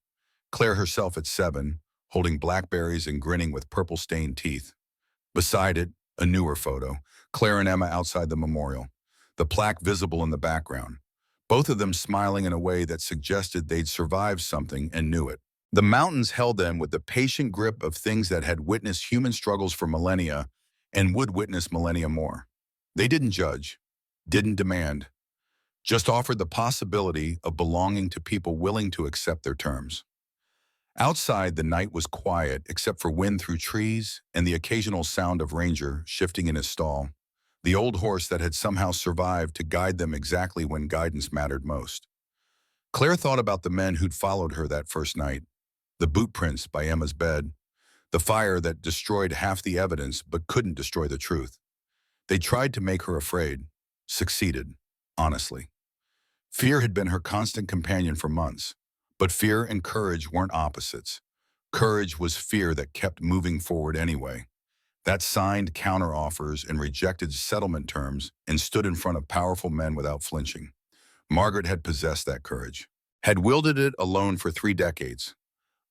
Claire herself at 7, holding blackberries and grinning with purple-stained teeth. Beside it, a newer photo, Claire and Emma outside the memorial, the plaque visible in the background. Both of them smiling in a way that suggested they'd survived something and knew it. The mountains held them with the patient grip of things that had witnessed human struggles for millennia and would witness millennia more. They didn't judge, didn't demand, just offered the possibility of belonging to people willing to accept their terms. Outside, the night was quiet except for wind through trees and the occasional sound of Ranger shifting in his stall, the old horse that had somehow survived to guide them exactly when guidance mattered most. Claire thought about the men who'd followed her that first night, the boot prints by Emma's bed, the fire that destroyed half the evidence but couldn't destroy the truth. They tried to make her afraid, succeeded, honestly. Fear had been her constant companion for months, but fear and courage weren't opposites. Courage was fear that kept moving forward anyway. That signed counteroffers and rejected settlement terms and stood in front of powerful men without flinching. Margaret had possessed that courage, had wielded it alone for 3 decades.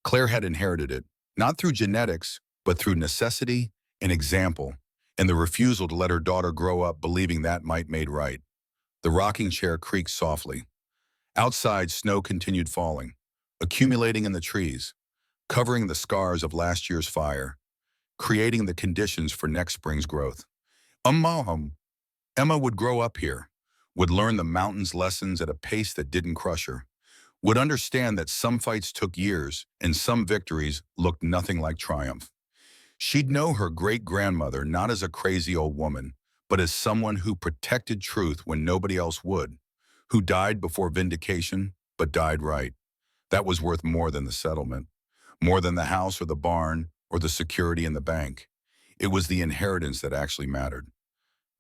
Claire had inherited it, not through genetics, but through necessity and example, and the refusal to let her daughter grow up believing that might made right. The rocking chair creaked softly. Outside, snow continued falling, accumulating in the trees, covering the scars of last year's fire, creating the conditions for next spring's growth. Emma would grow up here, would learn the mountain's lessons at a pace that didn't crush her, would understand that some fights took years and some victories looked nothing like triumph. She'd know her great-grandmother not as a crazy old woman, but as someone who protected truth when nobody else would, who died before vindication, but died right. That was worth more than the settlement, more than the house or the barn or the security in the bank. It was the inheritance that actually mattered.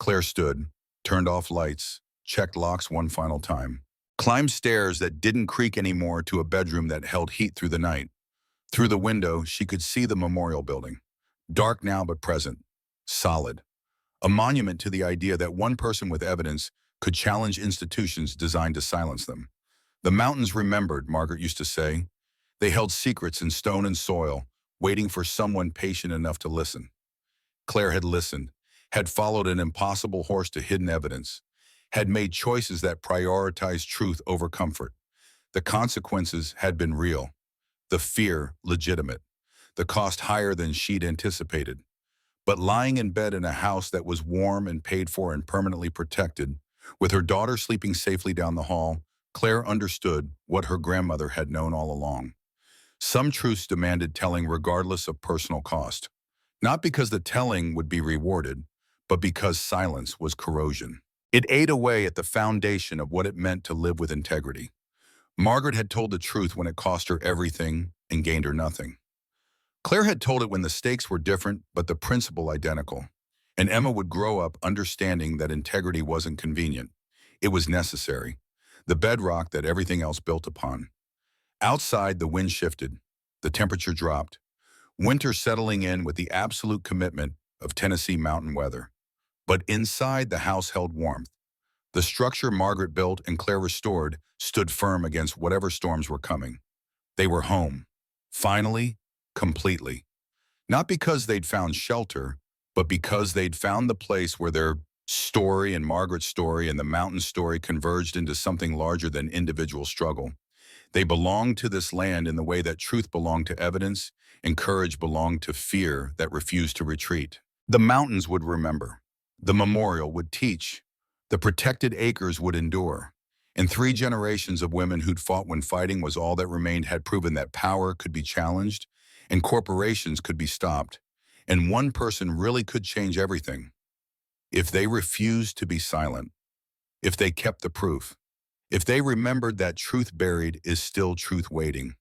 Claire stood, turned off lights, checked locks one final time, climbed stairs that didn't creak anymore to a bedroom that held heat through the night. Through the window, she could see the memorial building, dark now but present, solid. A monument to the idea that one person with evidence could challenge institutions designed to silence them. The mountains remembered, Margaret used to say. They held secrets in stone and soil, waiting for someone patient enough to listen. Claire had listened, had followed an impossible horse to hidden evidence, had made choices that prioritized truth over comfort. The consequences had been real, the fear legitimate, the cost higher than she'd anticipated. But lying in bed in a house that was warm and paid for and permanently protected, with her daughter sleeping safely down the hall, Claire understood what her grandmother had known all along. Some truths demanded telling regardless of personal cost, not because the telling would be rewarded, but because silence was corrosion. It ate away at the foundation of what it meant to live with integrity. Margaret had told the truth when it cost her everything and gained her nothing. Claire had told it when the stakes were different, but the principle identical. And Emma would grow up understanding that integrity wasn't convenient. It was necessary, the bedrock that everything else built upon. Outside, the wind shifted. The temperature dropped. Winter settling in with the absolute commitment of Tennessee mountain weather. But inside, the house held warmth. The structure Margaret built and Claire restored stood firm against whatever storms were coming. They were home. Finally, completely. Not because they'd found shelter, but because they'd found the place where their story and Margaret's story and the mountain story converged into something larger than individual struggle. They belonged to this land in the way that truth belonged to evidence and courage belonged to fear that refused to retreat. The mountains would remember. The memorial would teach. The protected acres would endure. And 3 generations of women who'd fought when fighting was all that remained had proven that power could be challenged and corporations could be stopped. And one person really could change everything. If they refused to be silent. If they kept the proof. If they remembered that truth buried is still truth waiting.